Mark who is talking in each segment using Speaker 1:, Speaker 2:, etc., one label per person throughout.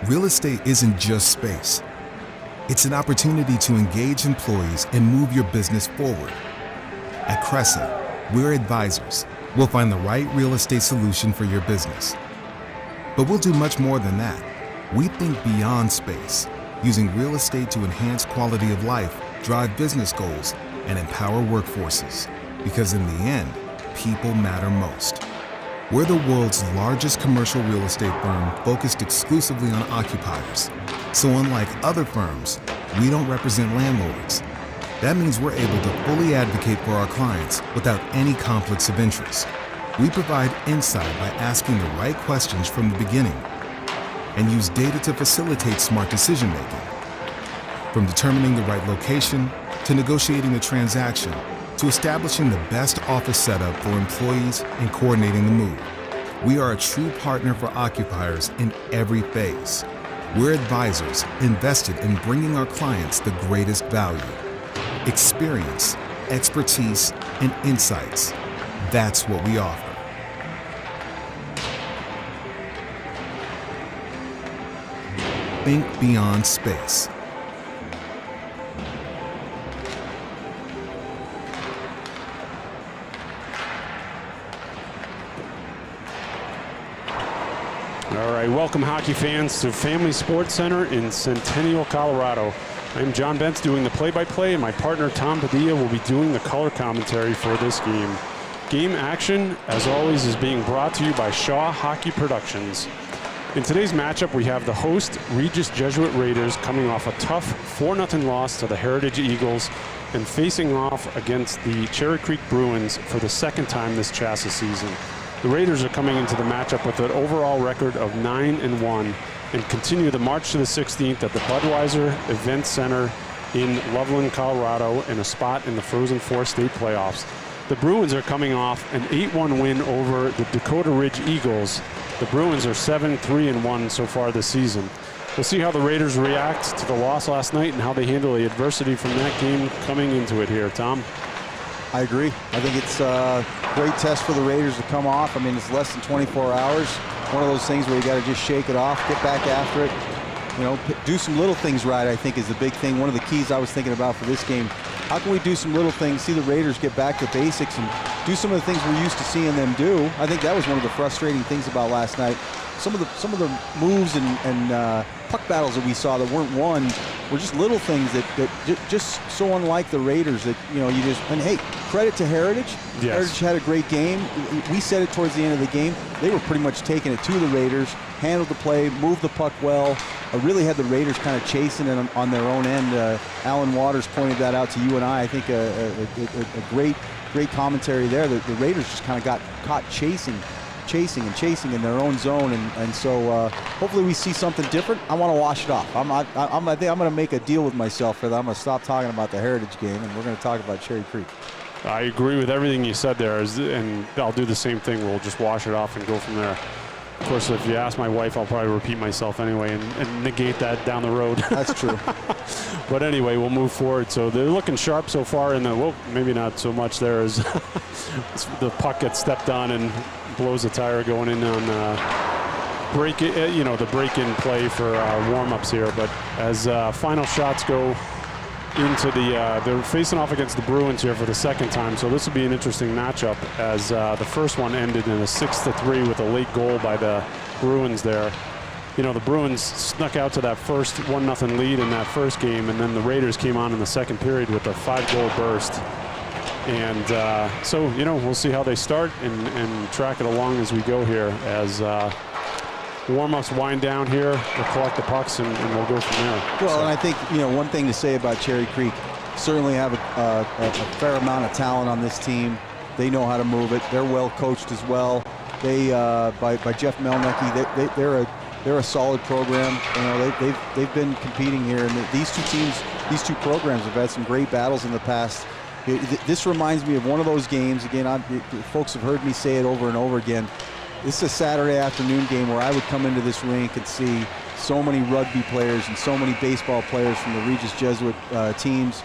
Speaker 1: Real estate isn't just space. It's an opportunity to engage employees and move your business forward. At Crescent, we're advisors. We'll find the right real estate solution for your business. But we'll do much more than that. We think beyond space, using real estate to enhance quality of life, drive business goals, and empower workforces. Because in the end, people matter most. We're the world's largest commercial real estate firm focused exclusively on occupiers. So unlike other firms, we don't represent landlords. That means we're able to fully advocate for our clients without any conflicts of interest. We provide insight by asking the right questions from the beginning and use data to facilitate smart decision-making. From determining the right location, to negotiating the transaction, to establishing the best office setup for employees and coordinating the move. We are a true partner for occupiers in every phase. We're advisors invested in bringing our clients the greatest value. Experience, expertise, and insights. That's what we offer. Think beyond space.
Speaker 2: All right, welcome hockey fans to Family Sports Center in Centennial, Colorado. I'm John Bentz doing the play-by-play, and my partner Tom Padilla will be doing the color commentary for this game. Game action, as always, is being brought to you by Shaw Hockey Productions. In today's matchup, we have the host Regis Jesuit Raiders coming off a tough 4-0 loss to the Heritage Eagles and facing off against the Cherry Creek Bruins for the second time this chassis season. The Raiders are coming into the matchup with an overall record of 9-1 and continue the march to the 16th at the Budweiser Event Center in Loveland, Colorado, in a spot in the Frozen Four state playoffs. The Bruins are coming off an 8-1 win over the Dakota Ridge Eagles. The Bruins are 7-3-1 so far this season. We'll see how the Raiders react to the loss last night and how they handle the adversity from that game coming into it here. Tom?
Speaker 3: I agree. I think it's a great test for the Raiders to come off. I mean, it's less than 24 hours. One of those things where you got to just shake it off, get back after it. You know, do some little things right, I think, is the big thing. One of the keys I was thinking about for this game. How can we do some little things, see the Raiders get back to basics and do some of the things we're used to seeing them do? I think that was one of the frustrating things about last night. Some of the moves and puck battles that we saw that weren't won were just little things that just so unlike the Raiders that, you know, you just, and hey, credit to Heritage.
Speaker 2: Yes.
Speaker 3: Heritage had a great game. We said it towards the end of the game. They were pretty much taking it to the Raiders, handled the play, moved the puck well, really had the Raiders kind of chasing it on their own end. Alan Waters pointed that out to you and I think a great commentary there. The Raiders just kind of got caught chasing in their own zone, and so hopefully we see something different. I want to wash it off. I think I'm going to make a deal with myself for that. I'm going to stop talking about the Heritage game, and we're going to talk about Cherry Creek.
Speaker 2: I agree with everything you said there, and I'll do the same thing. We'll just wash it off and go from there. Of course, if you ask my wife, I'll probably repeat myself anyway and negate that down the road.
Speaker 3: That's true.
Speaker 2: But anyway, we'll move forward. So they're looking sharp so far, and well, maybe not so much there as the puck gets stepped on and blows a tire going in on the break-in play for warm-ups here. But as final shots go into they're facing off against the Bruins here for the second time, so this will be an interesting matchup as the first one ended in a 6-3 with a late goal by the Bruins there. You know, the Bruins snuck out to that first 1-0 lead in that first game, and then the Raiders came on in the second period with a 5-goal burst. And so, you know, we'll see how they start and track it along as we go here as warm-ups wind down here. We'll collect the pucks and we'll go from there.
Speaker 3: Well, and I think, you know, one thing to say about Cherry Creek, certainly have a fair amount of talent on this team. They know how to move it. They're well coached as well. They by Jeff Melnicki, they're a solid program. You know, they've been competing here, and these two teams, these two programs have had some great battles in the past. This reminds me of one of those games. Again, folks have heard me say it over and over again. This is a Saturday afternoon game where I would come into this rink and see so many rugby players and so many baseball players from the Regis Jesuit teams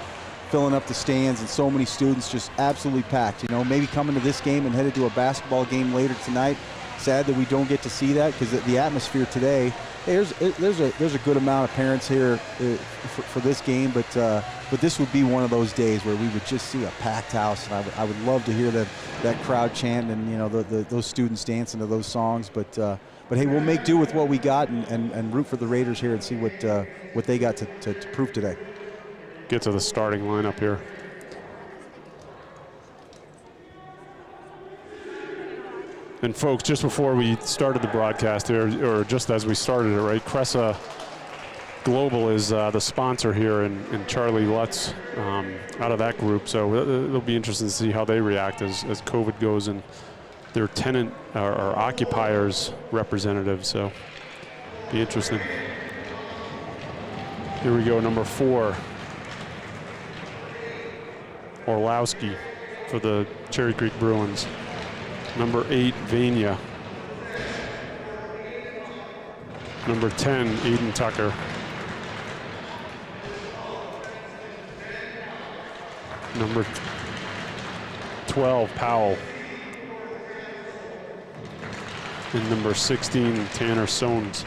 Speaker 3: filling up the stands, and so many students just absolutely packed. You know, maybe coming to this game and headed to a basketball game later tonight. Sad that we don't get to see that, because the atmosphere today Hey, there's a good amount of parents here for this game, but this would be one of those days where we would just see a packed house, and I would love to hear that crowd chant and those students dancing to those songs. But hey, we'll make do with what we got and root for the Raiders here and see what they got to prove today.
Speaker 2: Get to the starting lineup here. And folks, just before we started the broadcast here, or just as we started it, right, Cressa Global is the sponsor here, and Charlie Lutz out of that group. So it'll be interesting to see how they react as COVID goes and their tenant or occupiers representative. So be interesting. Here we go, number 4, Orlowski for the Cherry Creek Bruins. Number 8, Vania. Number 10, Aiden Tucker. Number 12, Powell. And number 16, Tanner Sones.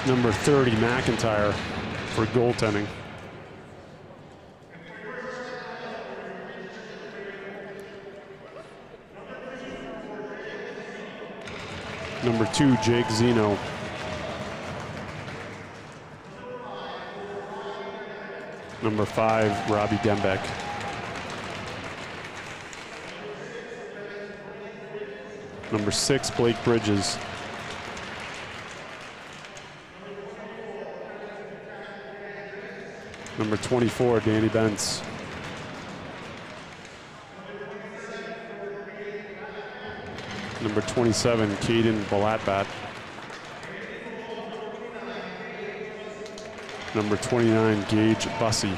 Speaker 2: Number 30, McIntyre for goaltending. Number 2, Jake Zeno. Number 5, Robbie Dembeck. Number 6, Blake Bridges. Number 24, Danny Bentz. Number 27, Caden Balatbat. Number 29, Gage Bussey.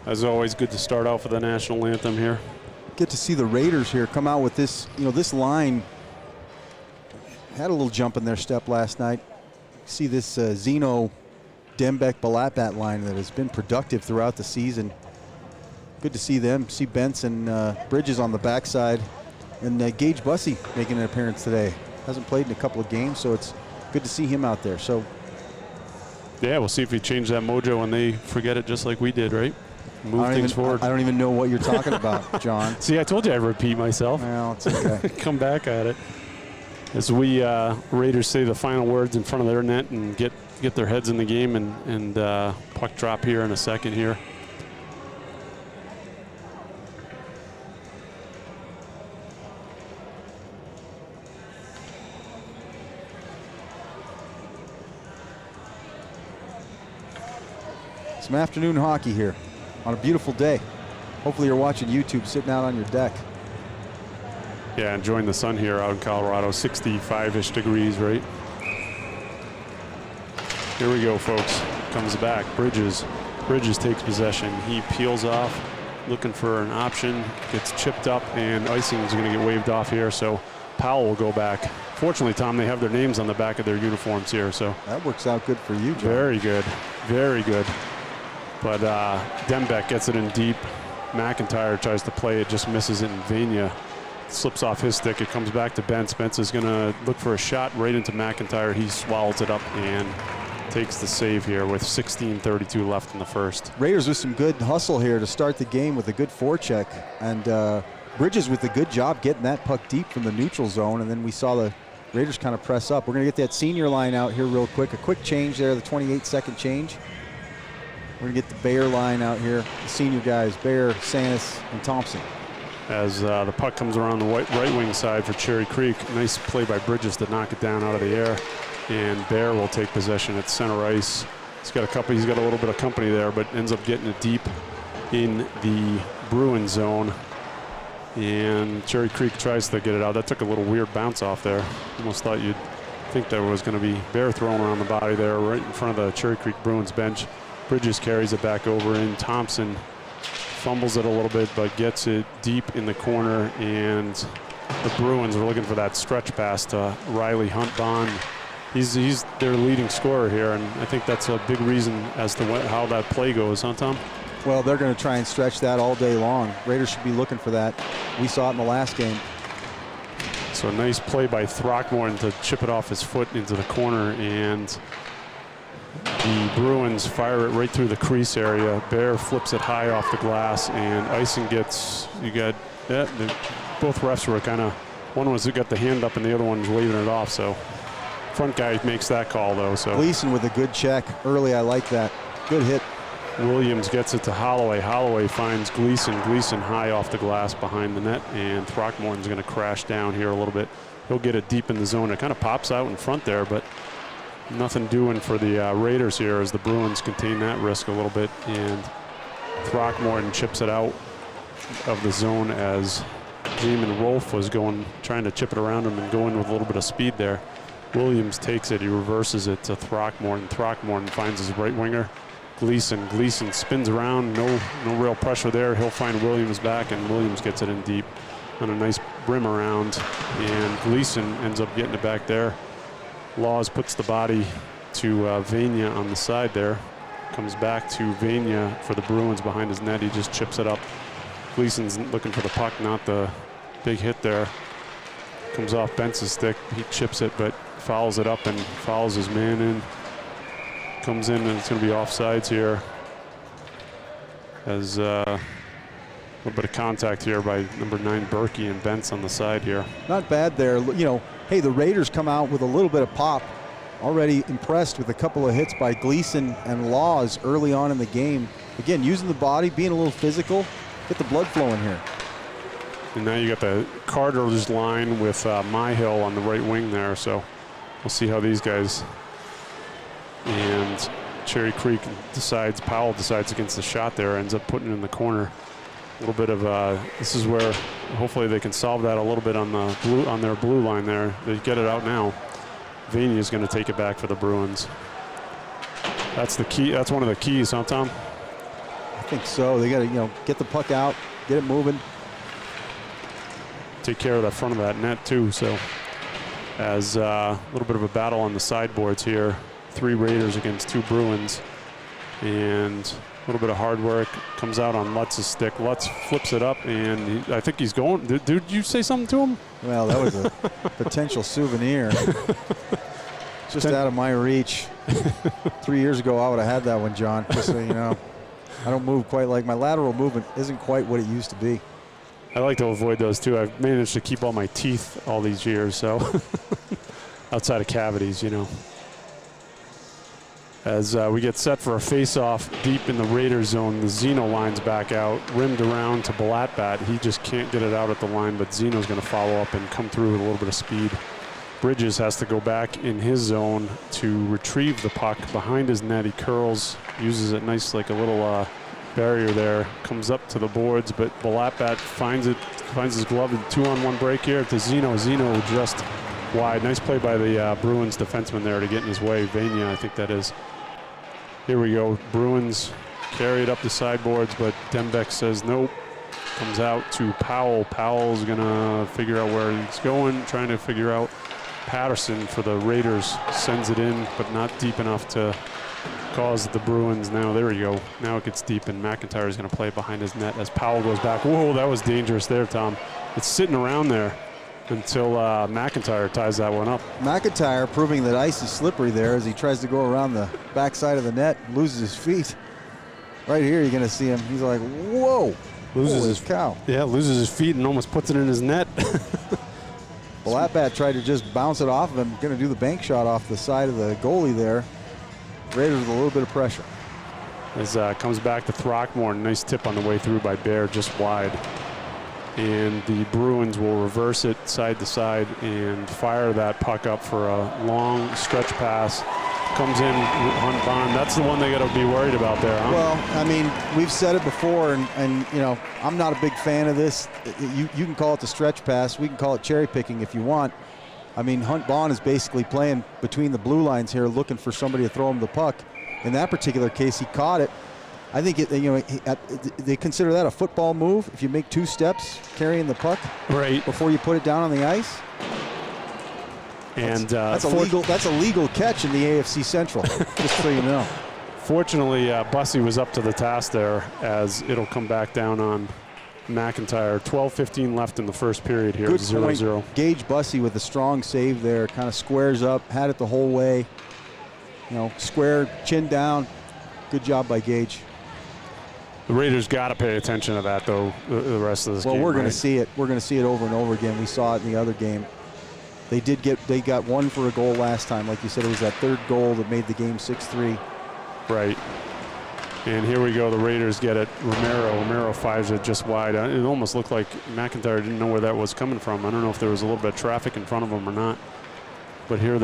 Speaker 2: As always, good to start out for the national anthem here.
Speaker 3: Get to see the Raiders here come out with this. This line had a little jump in their step last night. See this Zeno, Dembeck, Balatbat line that has been productive throughout the season. Good to see them. See Bentz and Bridges on the backside, and Gage Bussey making an appearance today. Hasn't played in a couple of games, so it's good to see him out there. So
Speaker 2: yeah, we'll see if he changed that mojo when they forget it, just like we did, right? Move things forward.
Speaker 3: I don't even know what you're talking about, John.
Speaker 2: See, I told you I'd repeat myself.
Speaker 3: Well, it's okay.
Speaker 2: Come back at it. As we Raiders say the final words in front of their net and get their heads in the game, and puck drop here in a second here.
Speaker 3: Some afternoon hockey here on a beautiful day. Hopefully you're watching YouTube sitting out on your deck.
Speaker 2: Yeah, enjoying the sun here out in Colorado, 65-ish degrees, right? Here we go, folks. Comes back, Bridges. Bridges takes possession. He peels off, looking for an option, gets chipped up, and icing is going to get waved off here, so Powell will go back. Fortunately, Tom, they have their names on the back of their uniforms here, so.
Speaker 3: That works out good for you, John.
Speaker 2: Very good, very good. But Dembeck gets it in deep. McIntyre tries to play it, just misses it, and Vania slips off his stick. It comes back to Bentz. Bentz is going to look for a shot right into McIntyre. He swallows it up and takes the save here with 16:32 left in the first.
Speaker 3: Raiders with some good hustle here to start the game with a good forecheck. And Bridges with a good job getting that puck deep from the neutral zone. And then we saw the Raiders kind of press up. We're going to get that senior line out here real quick. A quick change there, the 28-second change. We're going to get the Bayer line out here. The senior guys, Bayer, Sanis, and Thompson.
Speaker 2: As the puck comes around the right wing side for Cherry Creek. Nice play by Bridges to knock it down out of the air. And Bayer will take possession at center ice. He's got a little bit of company there, but ends up getting it deep in the Bruin zone. And Cherry Creek tries to get it out. That took a little weird bounce off there. Almost thought you'd think there was going to be Bayer throwing around the body there right in front of the Cherry Creek Bruins bench. Bridges carries it back over in. Thompson fumbles it a little bit, but gets it deep in the corner. And the Bruins are looking for that stretch pass to Riley Hunt-Bond. He's their leading scorer here, and I think that's a big reason as to how that play goes, huh, Tom?
Speaker 3: Well, they're going to try and stretch that all day long. Raiders should be looking for that. We saw it in the last game.
Speaker 2: So a nice play by Throckmorton to chip it off his foot into the corner, and the Bruins fire it right through the crease area. Bayer flips it high off the glass, and icing gets, both refs were kind of, one was got the hand up and the other one was waving it off, so front guy makes that call though. So
Speaker 3: Gleason with a good check early. I like that. Good hit.
Speaker 2: Williams gets it to Holloway. Holloway finds Gleason. Gleason high off the glass behind the net, and Throckmorton's going to crash down here a little bit. He'll get it deep in the zone. It kind of pops out in front there, but nothing doing for the Raiders here as the Bruins contain that risk a little bit, and Throckmorton chips it out of the zone as Jamin Rolfe was trying to chip it around him and go in with a little bit of speed there. Williams takes it. He reverses it to Throckmorton. Throckmorton finds his right winger. Gleason spins around. No real pressure there. He'll find Williams back, and Williams gets it in deep on a nice brim around, and Gleason ends up getting it back there. Laws puts the body to Vania on the side there. Comes back to Vania for the Bruins behind his net. He just chips it up. Gleason's looking for the puck, not the big hit there. Comes off Bentz's stick. He chips it, but fouls it up and fouls his man in. Comes in, and it's going to be offsides here. As a little bit of contact here by number 9 Berkey and Bentz on the side here.
Speaker 3: Not bad there. You know, hey, the Raiders come out with a little bit of pop. Already impressed with a couple of hits by Gleason and Laws early on in the game. Again, using the body, being a little physical, get the blood flowing here.
Speaker 2: And now you got the Carter's line with Myhill on the right wing there, so we'll see how these guys. And Cherry Creek Powell decides against the shot there, ends up putting it in the corner. A little bit of this is where hopefully they can solve that a little bit on their blue line there. They get it out now. Vania is going to take it back for the Bruins. That's the key. That's one of the keys, huh, Tom?
Speaker 3: I think so. They got to get the puck out, get it moving.
Speaker 2: Take care of the front of that net too. So as a little bit of a battle on the sideboards here. 3 Raiders against 2 Bruins, and a little bit of hard work comes out on Lutz's stick. Lutz flips it up, and I think he's going. Did you say something to him?
Speaker 3: Well, that was a potential souvenir. Just out of my reach. 3 years ago, I would have had that one, John, just so you know. I don't move quite like my lateral movement isn't quite what it used to be.
Speaker 2: I like to avoid those too. I've managed to keep all my teeth all these years, so outside of cavities, As we get set for a face-off deep in the Raiders zone, the Zeno line's back out, rimmed around to Balatbat. He just can't get it out at the line, but Zeno's going to follow up and come through with a little bit of speed. Bridges has to go back in his zone to retrieve the puck behind his net. He curls, uses it nice, like a little barrier there, comes up to the boards, but Balatbat finds his glove, 2-on-1 break here to Zeno. Zeno just wide. Nice play by the Bruins defenseman there to get in his way. Vania, I think that is. Here we go. Bruins carry it up the sideboards, but Dembeck says nope. Comes out to Powell. Powell's going to figure out where he's going, trying to figure out. Patterson for the Raiders sends it in, but not deep enough to caused the Bruins. Now, there we go. Now it gets deep, and McIntyre is going to play behind his net as Powell goes back. Whoa, that was dangerous there, Tom. It's sitting around there until McIntyre ties that one up.
Speaker 3: McIntyre proving that ice is slippery there as he tries to go around the backside of the net, loses his feet. Right here, you're going to see him. He's like, whoa.
Speaker 2: Loses his
Speaker 3: cow.
Speaker 2: Yeah, loses his feet and almost puts it in his net.
Speaker 3: Blattbat tried to just bounce it off of him. Going to do the bank shot off the side of the goalie there. Raiders with a little bit of pressure.
Speaker 2: As comes back to Throckmorton. Nice tip on the way through by Bear, just wide. And the Bruins will reverse it side to side and fire that puck up for a long stretch pass. Comes in, Hunt Bond. That's the one they got to be worried about there, huh?
Speaker 3: Well, I mean, we've said it before, and you know, I'm not a big fan of this. You can call it the stretch pass. We can call it cherry picking if you want. I mean, Hunt Bond is basically playing between the blue lines here, looking for somebody to throw him the puck. In that particular case, he caught it. I think they consider that a football move if you make 2 steps carrying the puck
Speaker 2: right
Speaker 3: before you put it down on the ice.
Speaker 2: And
Speaker 3: that's a legal catch in the AFC Central, just so you know.
Speaker 2: Fortunately, Bussey was up to the task there, as it'll come back down on McIntyre. 12:15 left in the first period here.
Speaker 3: Good
Speaker 2: 0-0.
Speaker 3: point. Gage Bussey with a strong save there, kind of squares up, had it the whole way. You know, square, chin down. Good job by Gage.
Speaker 2: The Raiders got to pay attention to that, though, the rest of this game.
Speaker 3: Well, we're going to see it. We're going to see it over and over again. We saw it in the other game. They got one for a goal last time. Like you said, it was that 3rd goal that made the game 6-3.
Speaker 2: Right. And here we go. The Raiders get it. Romero fires it just wide. It almost looked like McIntyre didn't know where that was coming from. I don't know if there was a little bit of traffic in front of him or not. But here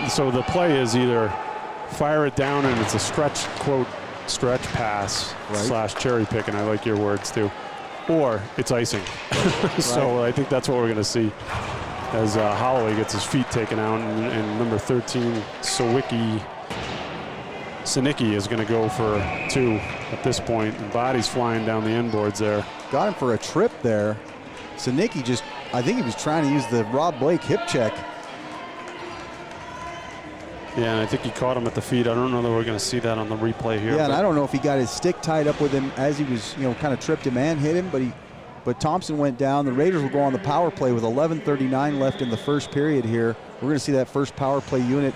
Speaker 2: so the play is either fire it down and it's a stretch pass / cherry pick, and I like your words too, or it's icing. So I think that's what we're going to see as Holloway gets his feet taken out, and number 13, Sinicki is going to go for 2 at this point, and body's flying down the end boards there.
Speaker 3: Got him for a trip there. Sinicki I think he was trying to use the Rob Blake hip check.
Speaker 2: Yeah, and I think he caught him at the feet. I don't know that we're going to see that on the replay here.
Speaker 3: Yeah, and I don't know if he got his stick tied up with him as he was, kind of tripped him and hit him, but Thompson went down. The Raiders will go on the power play with 11:39 left in the first period here. We're going to see that first power play unit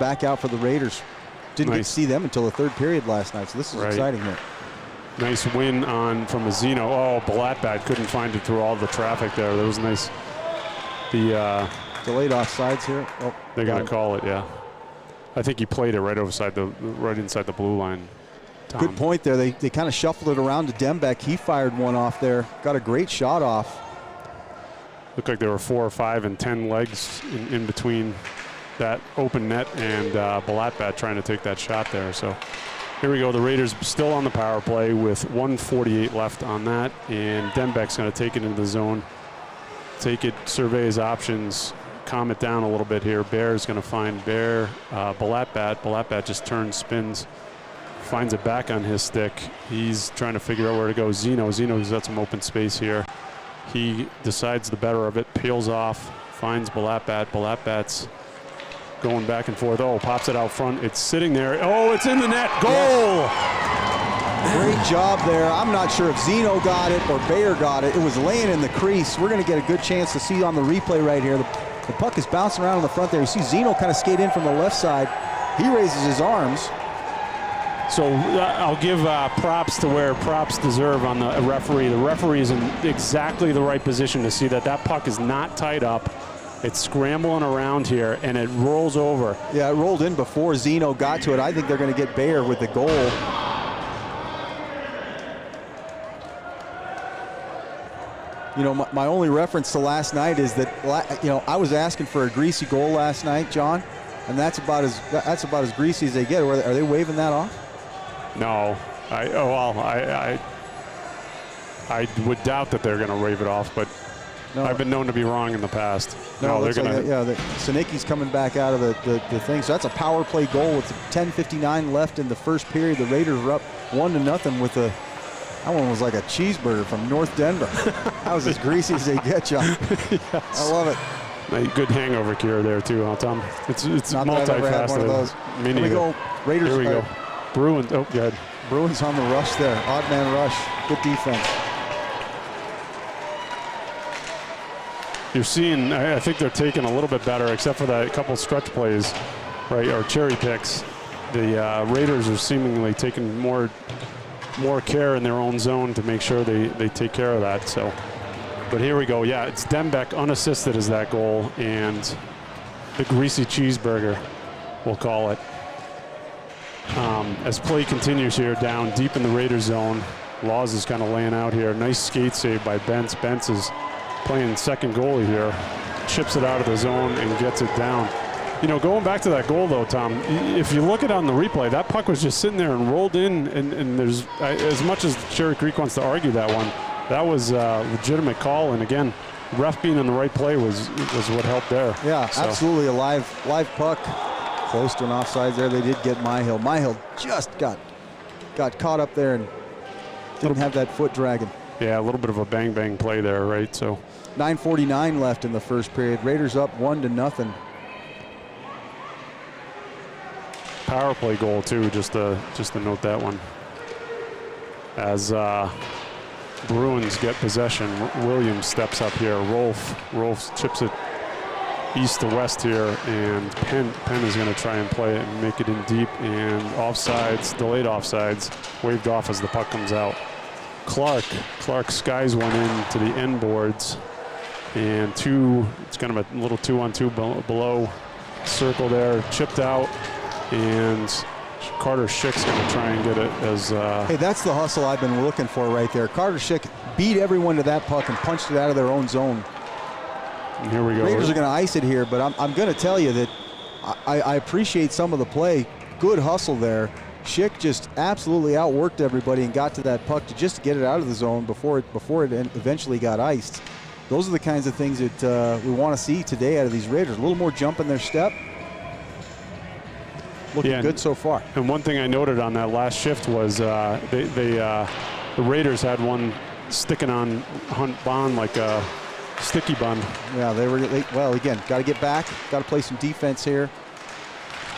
Speaker 3: back out for the Raiders. Didn't get to see them until the 3rd period last night, so this is exciting here.
Speaker 2: Nice win from Mazzino. Oh, Blattbat couldn't find it through all the traffic there. That was nice.
Speaker 3: Delayed offsides here. Oh,
Speaker 2: they got to call it, yeah. I think he played it right inside the blue line. Tom.
Speaker 3: Good point there. They kind of shuffled it around to Dembeck. He fired one off there. Got a great shot off.
Speaker 2: Looked like there were 4 or 5 and 10 legs in between that open net and Blattbat trying to take that shot there. So here we go. The Raiders still on the power play with 1:48 left on that, and Dembeck's going to take it into the zone. Take it, survey his options, calm it down a little bit here. Bear's going to find Blattbat. Blattbat just turns, spins, finds it back on his stick. He's trying to figure out where to go. Zeno's got some open space here. He decides the better of it, peels off, finds Blattbat. Blattbat's going back and forth. Oh, pops it out front. It's sitting there. Oh, it's in the net. Goal!
Speaker 3: Yes. Great job there. I'm not sure if Zeno got it or Bayer got it. It was laying in the crease. We're going to get a good chance to see on the replay right here. The puck is bouncing around in the front there. You see Zeno kind of skate in from the left side. He raises his arms.
Speaker 2: So I'll give props to where props deserve on the referee. The referee is in exactly the right position to see that puck is not tied up. It's scrambling around here, and it rolls over.
Speaker 3: Yeah, it rolled in before Zeno got to it. I think they're going to get Bayer with the goal. You know, my only reference to last night is that, I was asking for a greasy goal last night, John, and that's about as greasy as they get. Are they waving that off?
Speaker 2: No, I would doubt that they're going to wave it off, but no. I've been known to be wrong in the past.
Speaker 3: No, they're going to. Sinicki's coming back out of the thing. So that's a power play goal with 10:59 left in the first period. The Raiders are up 1-0 with that one was like a cheeseburger from North Denver. That was as greasy as they get, John. Yes. I love it.
Speaker 2: A good hangover cure there too, huh, Tom? It's
Speaker 3: Not that I've ever had one of those.
Speaker 2: multifaceted. Me
Speaker 3: Here we
Speaker 2: neither.
Speaker 3: go. Raiders.
Speaker 2: Here we go. Bruins. Oh, good.
Speaker 3: Bruins on the rush there. Odd man rush. Good defense.
Speaker 2: You're seeing, I think they're taking a little bit better, except for that couple stretch plays, right, or cherry picks. The Raiders are seemingly taking more care in their own zone to make sure they take care of that. So, but here we go. Yeah, it's Dembeck unassisted as that goal, and the greasy cheeseburger, we'll call it. As play continues here down deep in the Raiders zone, Laws is kind of laying out here. Nice skate save by Bentz. Bentz is playing second goalie here. Chips it out of the zone and gets it down. You know, going back to that goal though, Tom, if you look at it on the replay, that puck was just sitting there and rolled in, and there's, as much as Cherry Creek wants to argue that one, that was a legitimate call, and again, ref being in the right play was what helped there.
Speaker 3: Yeah,
Speaker 2: so.
Speaker 3: Absolutely a live puck. Close to an offside there. They did get Myhill. Myhill just got caught up there and didn't have that foot dragging.
Speaker 2: Yeah, a little bit of a bang play there, right? So
Speaker 3: 9:49 left in the first period. Raiders up 1-0.
Speaker 2: Power play goal too, just to note that one. As Bruins get possession, Williams steps up here. Rolf chips it east to west here, and Penn is going to try and play it and make it in deep, and offsides, delayed offsides, waved off as the puck comes out. Clark skies one in to the end boards, and it's kind of a little 2-on-2 below circle there, chipped out, and Carter Schick's going to try and get it as...
Speaker 3: Hey, that's the hustle I've been looking for right there. Carter Schick beat everyone to that puck and punched it out of their own zone.
Speaker 2: And here we go.
Speaker 3: Raiders are going to ice it here, but I'm going to tell you that I appreciate some of the play. Good hustle there. Schick just absolutely outworked everybody and got to that puck to just get it out of the zone before it eventually got iced. Those are the kinds of things that we want to see today out of these Raiders. A little more jump in their step. Looking good so far.
Speaker 2: And one thing I noted on that last shift was the Raiders had one sticking on Hunt Bond like a sticky bun.
Speaker 3: Yeah, well, again, got to get back, got to play some defense here.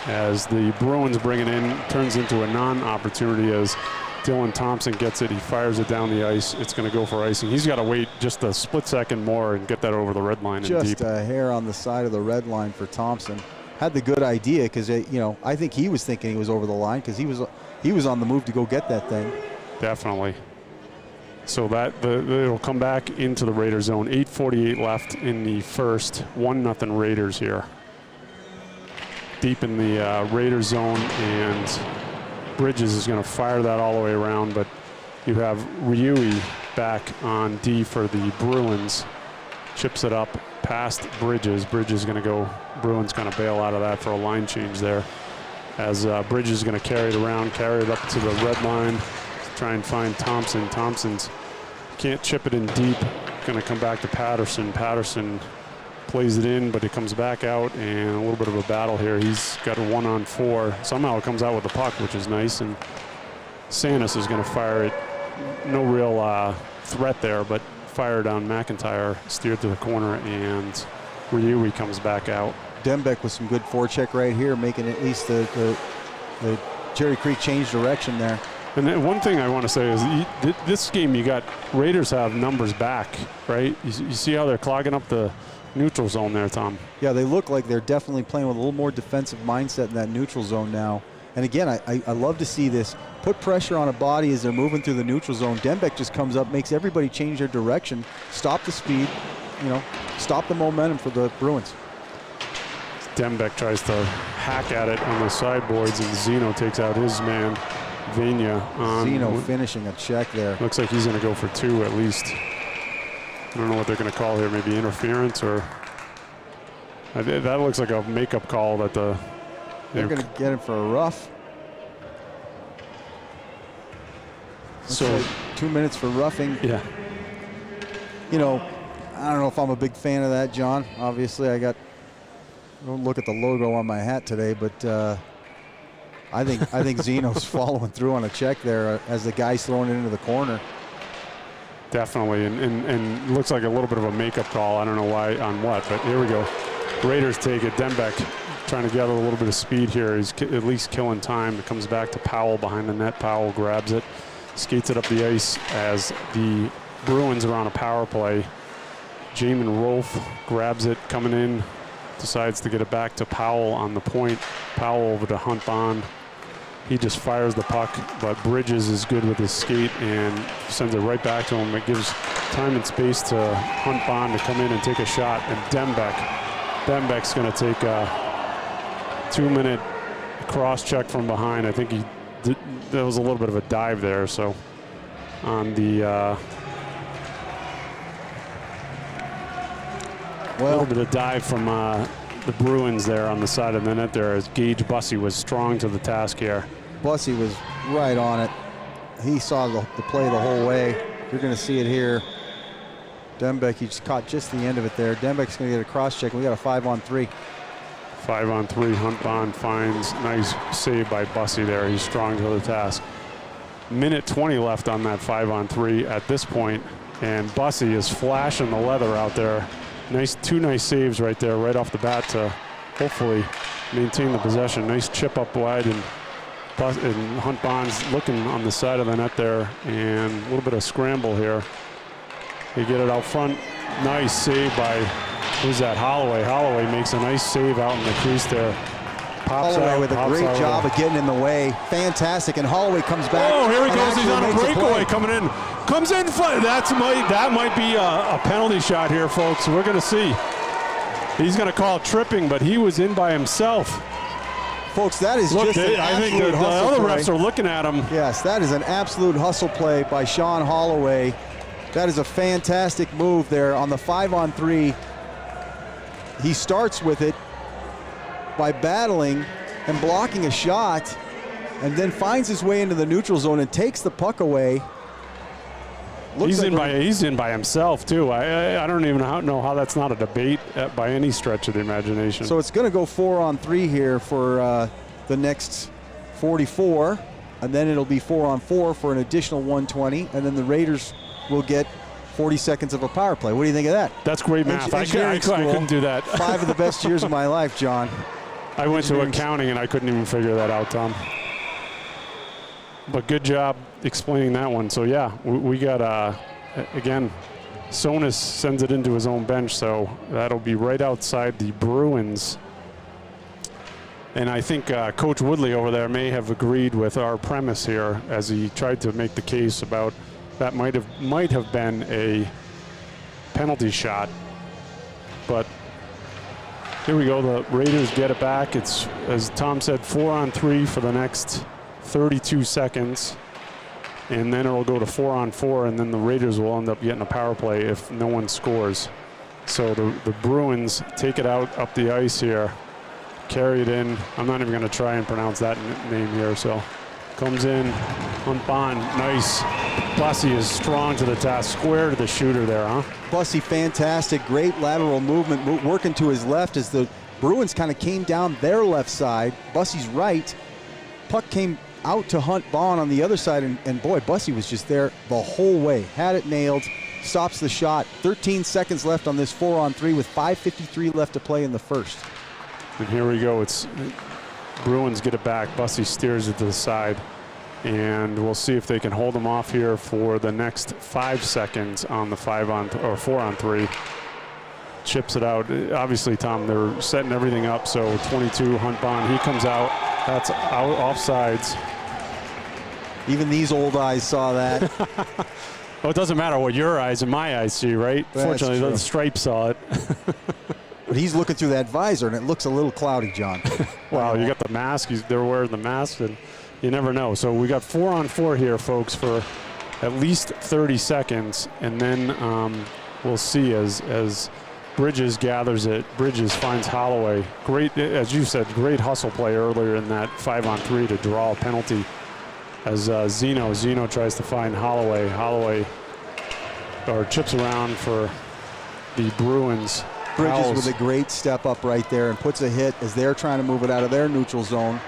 Speaker 2: As the Bruins bring it in, turns into a non-opportunity as Dylan Thompson gets it. He fires it down the ice. It's going to go for icing. He's got to wait just a split second more and get that over the red line and deep.
Speaker 3: Just a hair on the side of the red line for Thompson. Had the good idea because, I think he was thinking he was over the line because he was on the move to go get that thing.
Speaker 2: Definitely. So it'll come back into the Raiders zone. 8:48 left in the first. 1-0 Raiders here. Deep in the Raiders zone, and Bridges is going to fire that all the way around, but you have Riui back on D for the Bruins. Chips it up past Bridges. Bridges is going to go. Bruins kind of bail out of that for a line change there. As Bridges is going to carry it around, carry it up to the red line. Try and find Thompson. Thompson's can't chip it in deep. Going to come back to Patterson. Patterson plays it in, but it comes back out, and a little bit of a battle here. He's got a 1-on-4. Somehow it comes out with the puck, which is nice, and Sanis is going to fire it. No real threat there, but fired on McIntyre, steered to the corner, and Riui comes back out.
Speaker 3: Dembeck with some good forecheck right here, making at least the Cherry Creek change direction there.
Speaker 2: And then one thing I want to say is this game, you got Raiders have numbers back, right? You see how they're clogging up the neutral zone there, Tom?
Speaker 3: Yeah, they look like they're definitely playing with a little more defensive mindset in that neutral zone now. And again, I love to see this. Put pressure on a body as they're moving through the neutral zone. Dembeck just comes up, makes everybody change their direction, stop the speed, stop the momentum for the Bruins.
Speaker 2: Dembeck tries to hack at it on the sideboards, and Zeno takes out his man, Vania.
Speaker 3: Zeno finishing a check there.
Speaker 2: Looks like he's going to go for 2 at least. I don't know what they're going to call here, maybe interference, or that looks like a makeup call that
Speaker 3: they're going to get him for a rough.
Speaker 2: So
Speaker 3: like 2 minutes for roughing.
Speaker 2: Yeah.
Speaker 3: I don't know if I'm a big fan of that, John. Obviously, don't look at the logo on my hat today, but I think Zeno's following through on a check there as the guy's throwing it into the corner.
Speaker 2: Definitely, and looks like a little bit of a makeup call. I don't know why on what, but here we go. Raiders take it. Dembeck trying to gather a little bit of speed here. He's at least killing time. It comes back to Powell behind the net. Powell grabs it, skates it up the ice as the Bruins are on a power play. Jamin Rolfe grabs it coming in, decides to get it back to Powell on the point. Powell over to Hunt Bond. He just fires the puck, but Bridges is good with his skate and sends it right back to him. It gives time and space to Hunt Bond to come in and take a shot. And Dembeck's going to take a 2-minute cross check from behind. I think there was a little bit of a dive there. So on the a little bit of dive from the Bruins there on the side of the net there, as Gage Bussey was strong to the task here.
Speaker 3: Bussey was right on it. He saw the play the whole way. You're going to see it here. Dembeck, he just caught just the end of it there. Dembeck's going to get a cross check. We got a 5-on-3.
Speaker 2: 5-on-3. Hunt Bond finds nice save by Bussey there. He's strong to the task. Minute 20 left on that 5-on-3 at this point, and Bussey is flashing the leather out there. Two nice saves right there, right off the bat to hopefully maintain the possession. Nice chip up wide, and Hunt Bond's looking on the side of the net there, and a little bit of scramble here. They get it out front. Nice save by, who's that? Holloway. Holloway makes a nice save out in the crease there. Pops
Speaker 3: Holloway
Speaker 2: out,
Speaker 3: with a
Speaker 2: pops
Speaker 3: great
Speaker 2: out
Speaker 3: job of getting in the way. Fantastic, and Holloway comes back.
Speaker 2: Oh, here he
Speaker 3: and
Speaker 2: goes. He's on a
Speaker 3: actually makes
Speaker 2: breakaway
Speaker 3: play.
Speaker 2: coming in. Comes in. That might be a penalty shot here, folks. We're going to see. He's going to call tripping, but he was in by himself.
Speaker 3: Folks, that is just an
Speaker 2: I think
Speaker 3: absolute
Speaker 2: the
Speaker 3: hustle
Speaker 2: other
Speaker 3: play.
Speaker 2: refs are looking at him.
Speaker 3: Yes, that is an absolute hustle play by Sean Holloway. That is a fantastic move there on the 5-on-3. He starts with it by battling and blocking a shot, and then finds his way into the neutral zone and takes the puck away.
Speaker 2: He's in by himself too. I don't even know how that's not a debate by any stretch of the imagination.
Speaker 3: So it's going to go 4-on-3 here for the next 44, and then it'll be 4-on-4 for an additional 120, and then the Raiders will get 40 seconds of a power play. What do you think of that?
Speaker 2: That's great math. I
Speaker 3: Engineering
Speaker 2: couldn't do that.
Speaker 3: 5 of the best years of my life, John.
Speaker 2: I went to accounting and I couldn't even figure that out, Tom. But good job explaining that one. So yeah, we got, again, Sonis sends it into his own bench, so that'll be right outside the Bruins. And I think Coach Woodley over there may have agreed with our premise here as he tried to make the case about that might have been a penalty shot. But here we go, the Raiders get it back. It's, as Tom said, 4-on-3 for the next 32 seconds. And then it'll go to 4-on-4, and then the Raiders will end up getting a power play if no one scores. So the Bruins take it out up the ice here, carry it in. I'm not even going to try and pronounce that name here. So comes in, Hunt Bond, nice. Bussey is strong to the task, square to the shooter there, huh?
Speaker 3: Bussey, fantastic, great lateral movement, working to his left as the Bruins kind of came down their left side. Bussey's right. Puck came out to Hunt Bond on the other side, and boy, Bussey was just there the whole way. Had it nailed, stops the shot. 13 seconds left on this 4-on-3 with 5:53 left to play in the first.
Speaker 2: And here we go. It's Bruins get it back. Bussey steers it to the side. And we'll see if they can hold him off here for the next 5 seconds on the 4-on-3. Chips it out. Obviously, Tom, they're setting everything up. So 22, Hunt Bond, he comes out. That's out offsides.
Speaker 3: Even these old eyes saw that.
Speaker 2: Well, it doesn't matter what your eyes and my eyes see, right?
Speaker 3: That's
Speaker 2: Fortunately,
Speaker 3: true.
Speaker 2: the Stripes saw it.
Speaker 3: But he's looking through that visor, and it looks a little cloudy, John.
Speaker 2: Wow, you got the mask. They're wearing the mask, and you never know. So we got 4-on-4 here, folks, for at least 30 seconds, and then we'll see as Bridges gathers it. Bridges finds Holloway. Great, as you said, great hustle play earlier in that 5-on-3 to draw a penalty. As Zeno tries to find Holloway. Holloway chips around for the Bruins.
Speaker 3: Bridges with a great step up right there and puts a hit as they're trying to move it out of their neutral zone.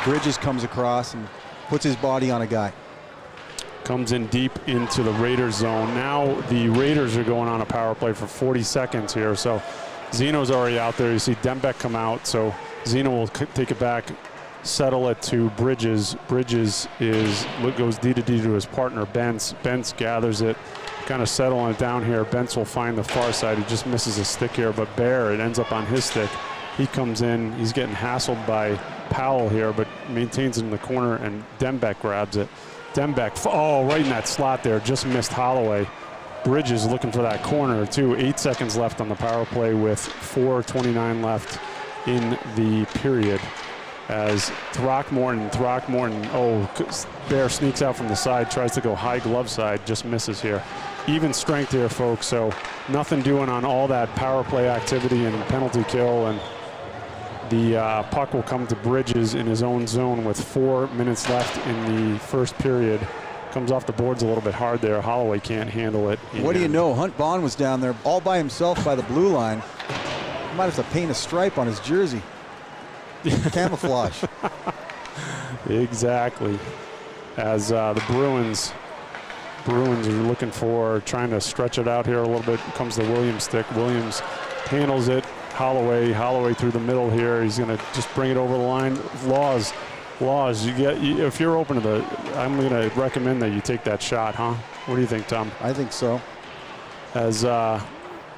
Speaker 3: Bridges comes across and puts his body on a guy.
Speaker 2: Comes in deep into the Raiders zone. Now the Raiders are going on a power play for 40 seconds here. So Zeno's already out there. You see Dembeck come out, so Zeno will take it back, settle it to Bridges. Bridges goes D to his partner, Bentz. Bentz gathers it, kind of settling it down here. Bentz will find the far side. He just misses a stick here, but Bear, it ends up on his stick. He comes in. He's getting hassled by Powell here, but maintains it in the corner, and Dembeck grabs it. Dembeck, oh, right in that slot there, just missed Holloway. Bridges looking for that corner, too. 8 seconds left on the power play with 4:29 left in the period. As Throckmorton, Bear sneaks out from the side, tries to go high glove side, just misses here. Even strength here, folks, so nothing doing on all that power play activity and penalty kill, and the puck will come to Bridges in his own zone with 4 minutes left in the first period. Comes off the boards a little bit hard there. Holloway can't handle it.
Speaker 3: What do you know? Hunt Bond was down there all by himself by the blue line. He might have to paint a stripe on his jersey. Camouflage.
Speaker 2: Exactly. As the Bruins are looking for, trying to stretch it out here a little bit. Comes the Williams stick. Williams handles it. Holloway through the middle here. He's going to just bring it over the line. Laws, if you're open to I'm going to recommend that you take that shot, huh? What do you think, Tom?
Speaker 3: I think so.
Speaker 2: As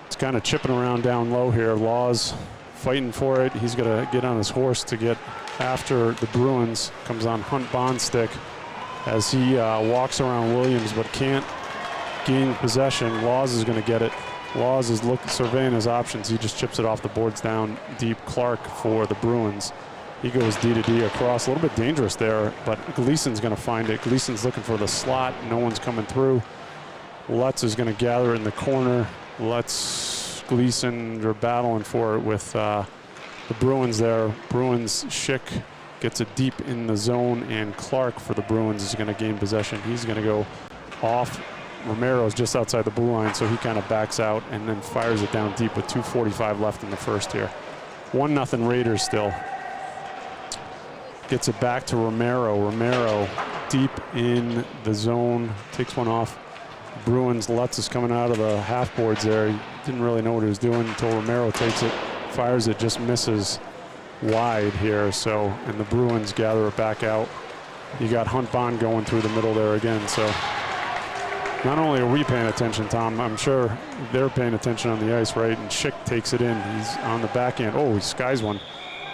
Speaker 2: it's kind of chipping around down low here. Laws fighting for it. He's going to get on his horse to get after the Bruins. Comes on Hunt Bond's stick as he walks around Williams but can't gain possession. Laws is going to get it. Laws is surveying his options. He just chips it off the boards down deep. Clark for the Bruins. He goes D to D across. A little bit dangerous there, but Gleason's going to find it. Gleason's looking for the slot. No one's coming through. Lutz is going to gather in the corner. Lutz, Gleason, they're battling for it with the Bruins there. Bruins, Schick gets it deep in the zone, and Clark for the Bruins is going to gain possession. He's going to go off. Romero's just outside the blue line, so he kind of backs out and then fires it down deep with 2:45 left in the first here. 1-0 Raiders still. Gets it back to Romero. Romero deep in the zone, takes one off. Bruins, Lutz is coming out of the half boards there. He didn't really know what he was doing until Romero takes it, fires it, just misses wide here. So, and the Bruins gather it back out. You got Hunt Bond going through the middle there again. So not only are we paying attention, Tom, I'm sure they're paying attention on the ice, right? And Schick takes it in. He's on the back end. Oh, he skies one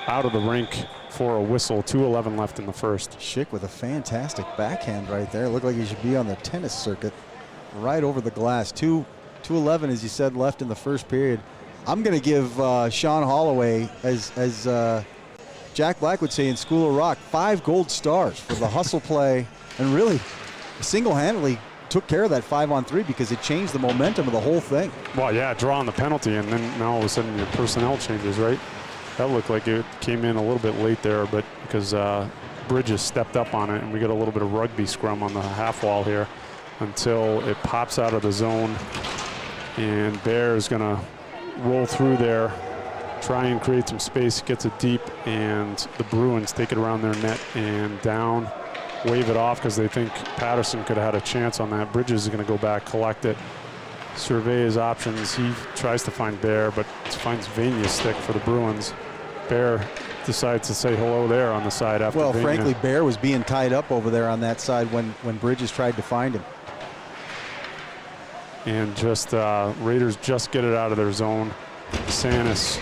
Speaker 2: out of the rink for a whistle. 2:11 left in the first.
Speaker 3: Schick with a fantastic backhand right there. Looked like he should be on the tennis circuit. Right over the glass. 2:11, as you said, left in the first period. I'm going to give Sean Holloway, as Jack Black would say in School of Rock, 5 gold stars for the hustle play, and really single-handedly took care of that 5-on-3 because it changed the momentum of the whole thing.
Speaker 2: Well, yeah, drawing the penalty, and then now all of a sudden your personnel changes, right? That looked like it came in a little bit late there, but because Bridges stepped up on it, and we got a little bit of rugby scrum on the half wall here until it pops out of the zone, and Bear is going to roll through there, try and create some space, gets it deep, and the Bruins take it around their net and down. Wave it off because they think Patterson could have had a chance on that. Bridges is going to go back, collect it, survey his options. He tries to find Bear, but finds Vania's stick for the Bruins. Bear decides to say hello there on the side after
Speaker 3: Well,
Speaker 2: Vania.
Speaker 3: frankly, Bear was being tied up over there on that side when Bridges tried to find him.
Speaker 2: And just Raiders just get it out of their zone. DeSantis,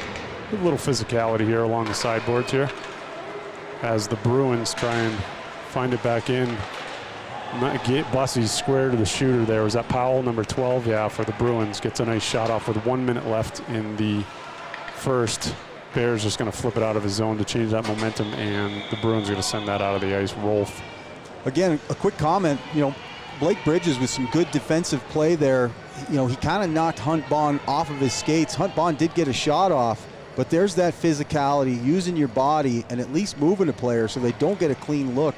Speaker 2: a little physicality here along the sideboards here as the Bruins try and find it back in. Bussey's square to the shooter there. Was that Powell, number 12? Yeah, for the Bruins. Gets a nice shot off with 1 minute left in the first. Bear's just going to flip it out of his zone to change that momentum, and the Bruins are going to send that out of the ice. Rolf.
Speaker 3: Again, a quick comment, Blake Bridges with some good defensive play there. He kind of knocked Hunt Bond off of his skates. Hunt Bond did get a shot off, but there's that physicality, using your body and at least moving a player so they don't get a clean look.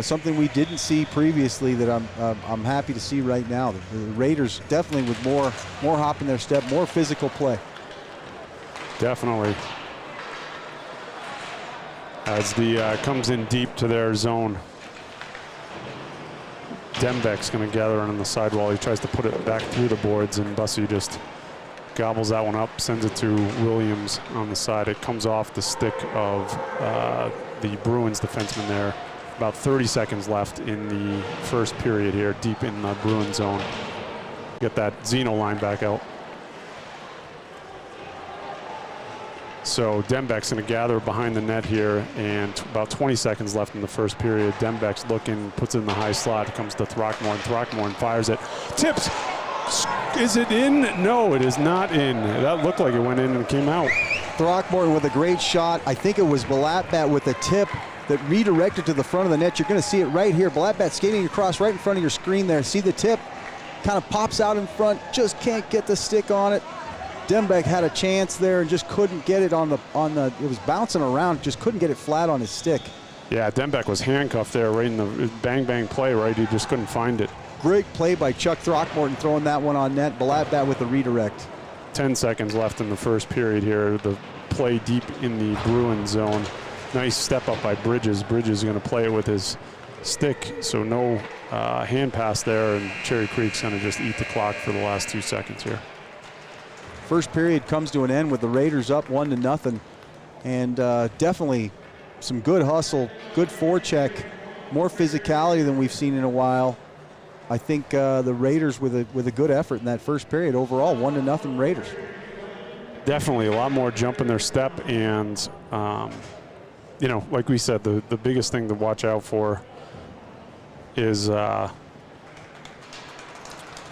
Speaker 3: Something we didn't see previously that I'm happy to see right now. The Raiders definitely with more hop in their step, more physical play.
Speaker 2: Definitely. As the comes in deep to their zone. Dembeck's going to gather on the sidewall. He tries to put it back through the boards, and Bussey just gobbles that one up, sends it to Williams on the side. It comes off the stick of the Bruins defenseman there. About 30 seconds left in the first period here, deep in the Bruin zone. Get that Zeno line back out. So Dembeck's going to gather behind the net here, and about 20 seconds left in the first period. Dembeck's looking, puts it in the high slot, comes to Throckmorton. Throckmorton fires it. Tips! Is it in? No, it is not in. That looked like it went in and came out.
Speaker 3: Throckmorton with a great shot. I think it was Balatbat with a tip that redirected to the front of the net. You're going to see it right here. Balatbat skating across right in front of your screen there. See the tip? Kind of pops out in front, just can't get the stick on it. Dembeck had a chance there and just couldn't get it on the, it was bouncing around, just couldn't get it flat on his stick.
Speaker 2: Yeah, Dembeck was handcuffed there right in the bang play, right? He just couldn't find it.
Speaker 3: Great play by Chuck Throckmorton throwing that one on net. Balatbat with the redirect.
Speaker 2: 10 seconds left in the first period here. The play deep in the Bruin zone. Nice step up by Bridges. Bridges is going to play it with his stick, so no hand pass there, and Cherry Creek's going to just eat the clock for the last 2 seconds here.
Speaker 3: First period comes to an end with the Raiders up 1-0, and definitely some good hustle, good forecheck, more physicality than we've seen in a while. I think the Raiders with a good effort in that first period overall, 1-0 Raiders.
Speaker 2: Definitely a lot more jump in their step, and you know, like we said, the biggest thing to watch out for is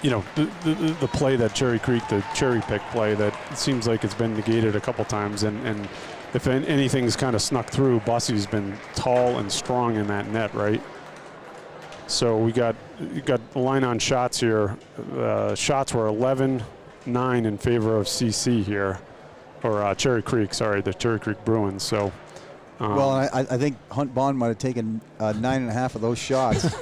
Speaker 2: you know, the play that Cherry Creek, the cherry pick play that it seems like it's been negated a couple times, and if anything's kind of snuck through, Bussy's been tall and strong in that net, right? So we got line on shots here. Shots were 11-9 in favor of CC here, or Cherry Creek, sorry, the Cherry Creek Bruins. So.
Speaker 3: Well, I think Hunt Bond might have taken 9.5 of those shots.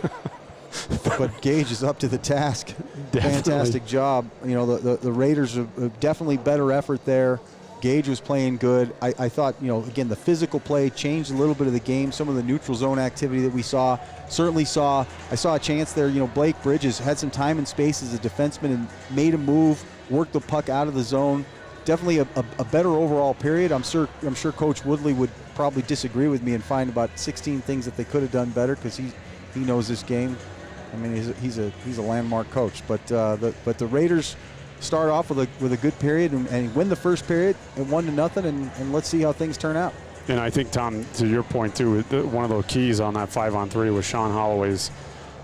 Speaker 3: But Gage is up to the task.
Speaker 2: Definitely.
Speaker 3: Fantastic job. You know, the Raiders are definitely better effort there. Gage was playing good. I thought, you know, again, the physical play changed a little bit of the game. Some of the neutral zone activity that we saw. I saw a chance there. You know, Blake Bridges had some time and space as a defenseman and made a move, worked the puck out of the zone. Definitely a better overall period. I'm sure Coach Woodley would probably disagree with me and find about 16 things that they could have done better, because he knows this game. I mean, he's a landmark coach. But the Raiders start off with a good period and win the first period at 1-0, and let's see how things turn out.
Speaker 2: And I think, Tom, to your point too, one of the keys on that 5-on-3 was Sean Holloway's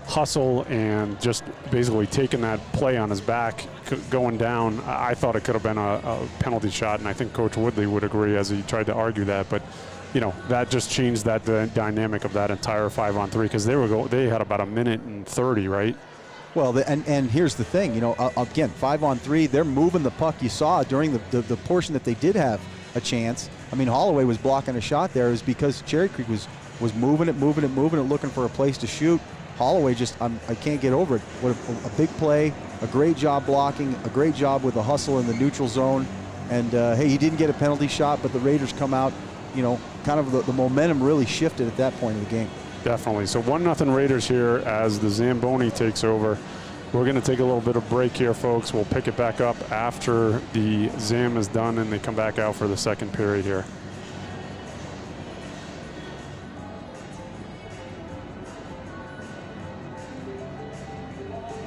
Speaker 2: hustle and just basically taking that play on his back, going down. I thought it could have been a penalty shot, and I think Coach Woodley would agree as he tried to argue that. But you know, that just changed that dynamic of that entire 5-on-3, because they had about 1:30, right?
Speaker 3: Well, and here's the thing, you know, again, 5-on-3, they're moving the puck. You saw during the portion that they did have a chance. I mean, Holloway was blocking a shot there is because Cherry Creek was moving it, looking for a place to shoot. Holloway just, I can't get over it. What a big play, a great job blocking, a great job with the hustle in the neutral zone. And hey, he didn't get a penalty shot, but the Raiders come out, you know, kind of the momentum really shifted at that point in the game.
Speaker 2: Definitely. So 1-0 Raiders here as the Zamboni takes over. We're going to take a little bit of break here, folks. We'll pick it back up after the Zam is done and they come back out for the second period here.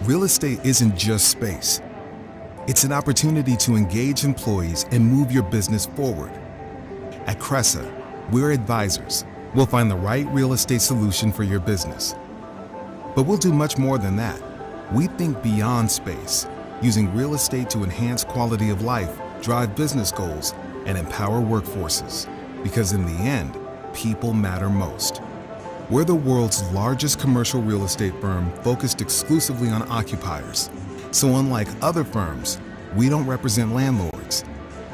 Speaker 1: Real estate isn't just space. It's an opportunity to engage employees and move your business forward. At Cressa, we're advisors. We'll find the right real estate solution for your business. But we'll do much more than that. We think beyond space, using real estate to enhance quality of life, drive business goals, and empower workforces. Because in the end, people matter most. We're the world's largest commercial real estate firm focused exclusively on occupiers. So unlike other firms, we don't represent landlords.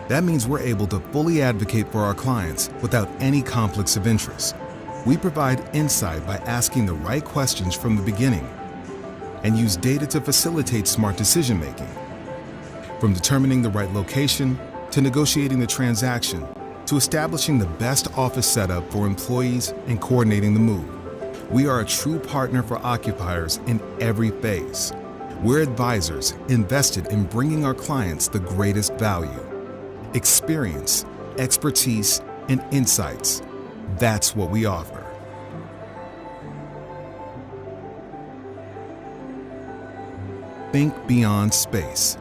Speaker 1: That means we're able to fully advocate for our clients without any conflicts of interest. We provide insight by asking the right questions from the beginning and use data to facilitate smart decision-making. From determining the right location, to negotiating the transaction, to establishing the best office setup for employees and coordinating the move. We are a true partner for occupiers in every phase. We're advisors invested in bringing our clients the greatest value. Experience, expertise, and insights. That's what we offer. Think beyond space.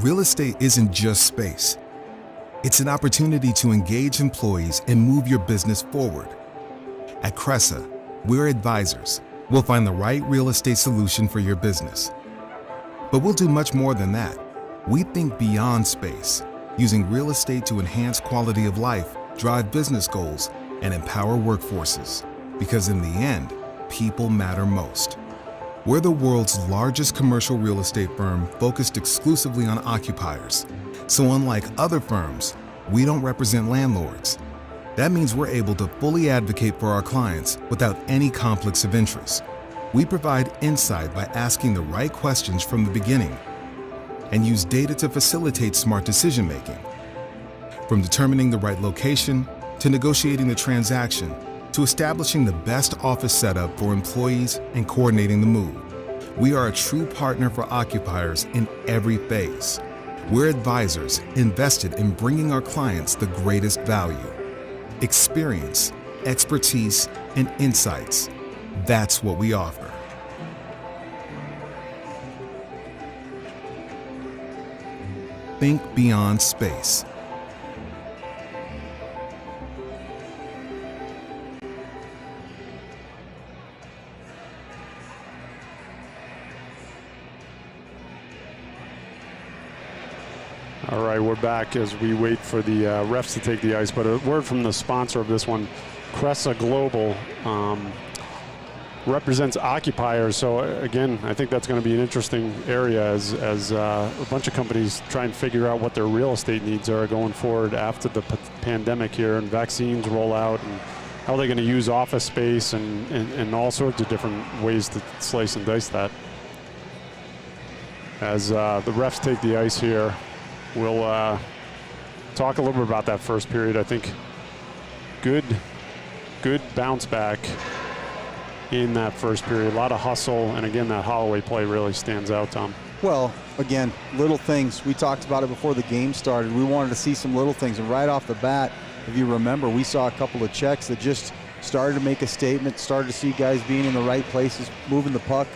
Speaker 1: Real estate isn't just space. It's an opportunity to engage employees and move your business forward. At Cressa, we're advisors. We'll find the right real estate solution for your business. But we'll do much more than that. We think beyond space, using real estate to enhance quality of life, drive business goals, and empower workforces. Because in the end, people matter most. We're the world's largest commercial real estate firm focused exclusively on occupiers. So unlike other firms, we don't represent landlords. That means we're able to fully advocate for our clients without any conflicts of interest. We provide insight by asking the right questions from the beginning and use data to facilitate smart decision-making. From determining the right location, to negotiating the transaction, to establishing the best office setup for employees and coordinating the move. We are a true partner for occupiers in every phase. We're advisors invested in bringing our clients the greatest value. Experience, expertise, and insights. That's what we offer. Think beyond space.
Speaker 2: All right, we're back as we wait for the refs to take the ice. But a word from the sponsor of this one, Cressa Global, represents occupiers. So again, I think that's going to be an interesting area as a bunch of companies try and figure out what their real estate needs are going forward after the pandemic here and vaccines roll out, and how they're going to use office space and all sorts of different ways to slice and dice that. As the refs take the ice here, we'll talk a little bit about that first period. I think good bounce back in that first period. A lot of hustle, and again, that Holloway play really stands out, Tom.
Speaker 3: Well, again, little things. We talked about it before the game started. We wanted to see some little things, and right off the bat, if you remember, we saw a couple of checks that just started to make a statement, started to see guys being in the right places, moving the puck,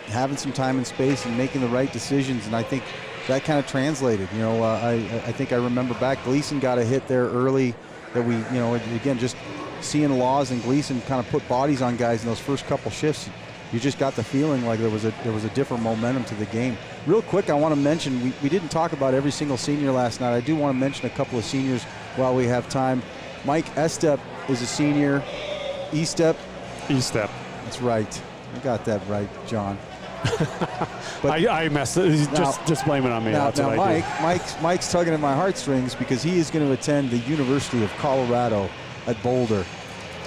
Speaker 3: having some time and space, and making the right decisions, and I think that kind of translated. You know, I think I remember back, Gleason got a hit there early that we, you know, again, just seeing Laws and Gleason kind of put bodies on guys in those first couple shifts. You just got the feeling like there was a different momentum to the game. Real quick, I want to mention, we didn't talk about every single senior last night. I do want to mention a couple of seniors while we have time. Mike Estep is a senior. Estep. That's right. You got that right, John.
Speaker 2: But I messed it. Just blame it on me.
Speaker 3: Now Mike's tugging at my heartstrings because he is going to attend the University of Colorado at Boulder,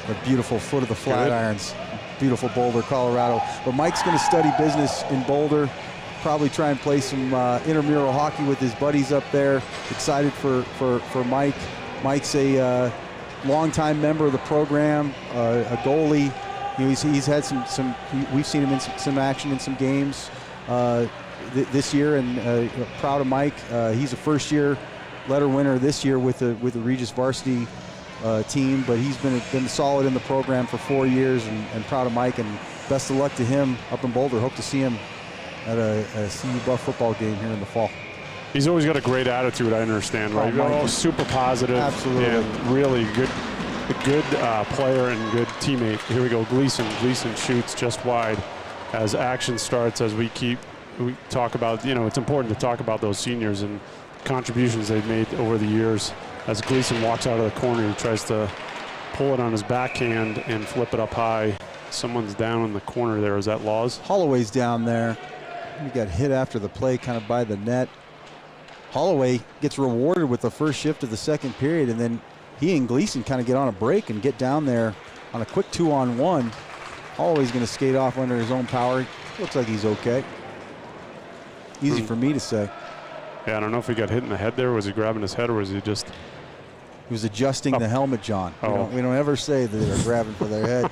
Speaker 3: the beautiful foot of the Flatirons, beautiful Boulder, Colorado. But Mike's going to study business in Boulder, probably try and play some intramural hockey with his buddies up there. Excited for Mike. Mike's a longtime member of the program, a goalie. You know, he's had some we've seen him in some action in some games this year, and proud of Mike. He's a first-year letter winner this year with the Regis Varsity team, but he's been solid in the program for 4 years, and proud of Mike, and best of luck to him up in Boulder. Hope to see him at a CU Buff football game here in the fall.
Speaker 2: He's always got a great attitude, I understand, right? Oh, super positive.
Speaker 3: Absolutely.
Speaker 2: And really good player and good teammate. Here we go, Gleason. Gleason shoots just wide as action starts, as we talk about, you know, it's important to talk about those seniors and contributions they've made over the years. As Gleason walks out of the corner, he tries to pull it on his backhand and flip it up high. Someone's down in the corner there. Is that Laws?
Speaker 3: Holloway's down there. He got hit after the play kind of by the net. Holloway gets rewarded with the first shift of the second period, and then he and Gleason kind of get on a break and get down there on a quick 2-on-1. Holloway's going to skate off under his own power. Looks like he's okay. Easy for me to say.
Speaker 2: Yeah, I don't know if he got hit in the head there. Was he grabbing his head, or was he just...
Speaker 3: He was adjusting the helmet, John.
Speaker 2: Oh.
Speaker 3: We don't ever say that they're grabbing for their head.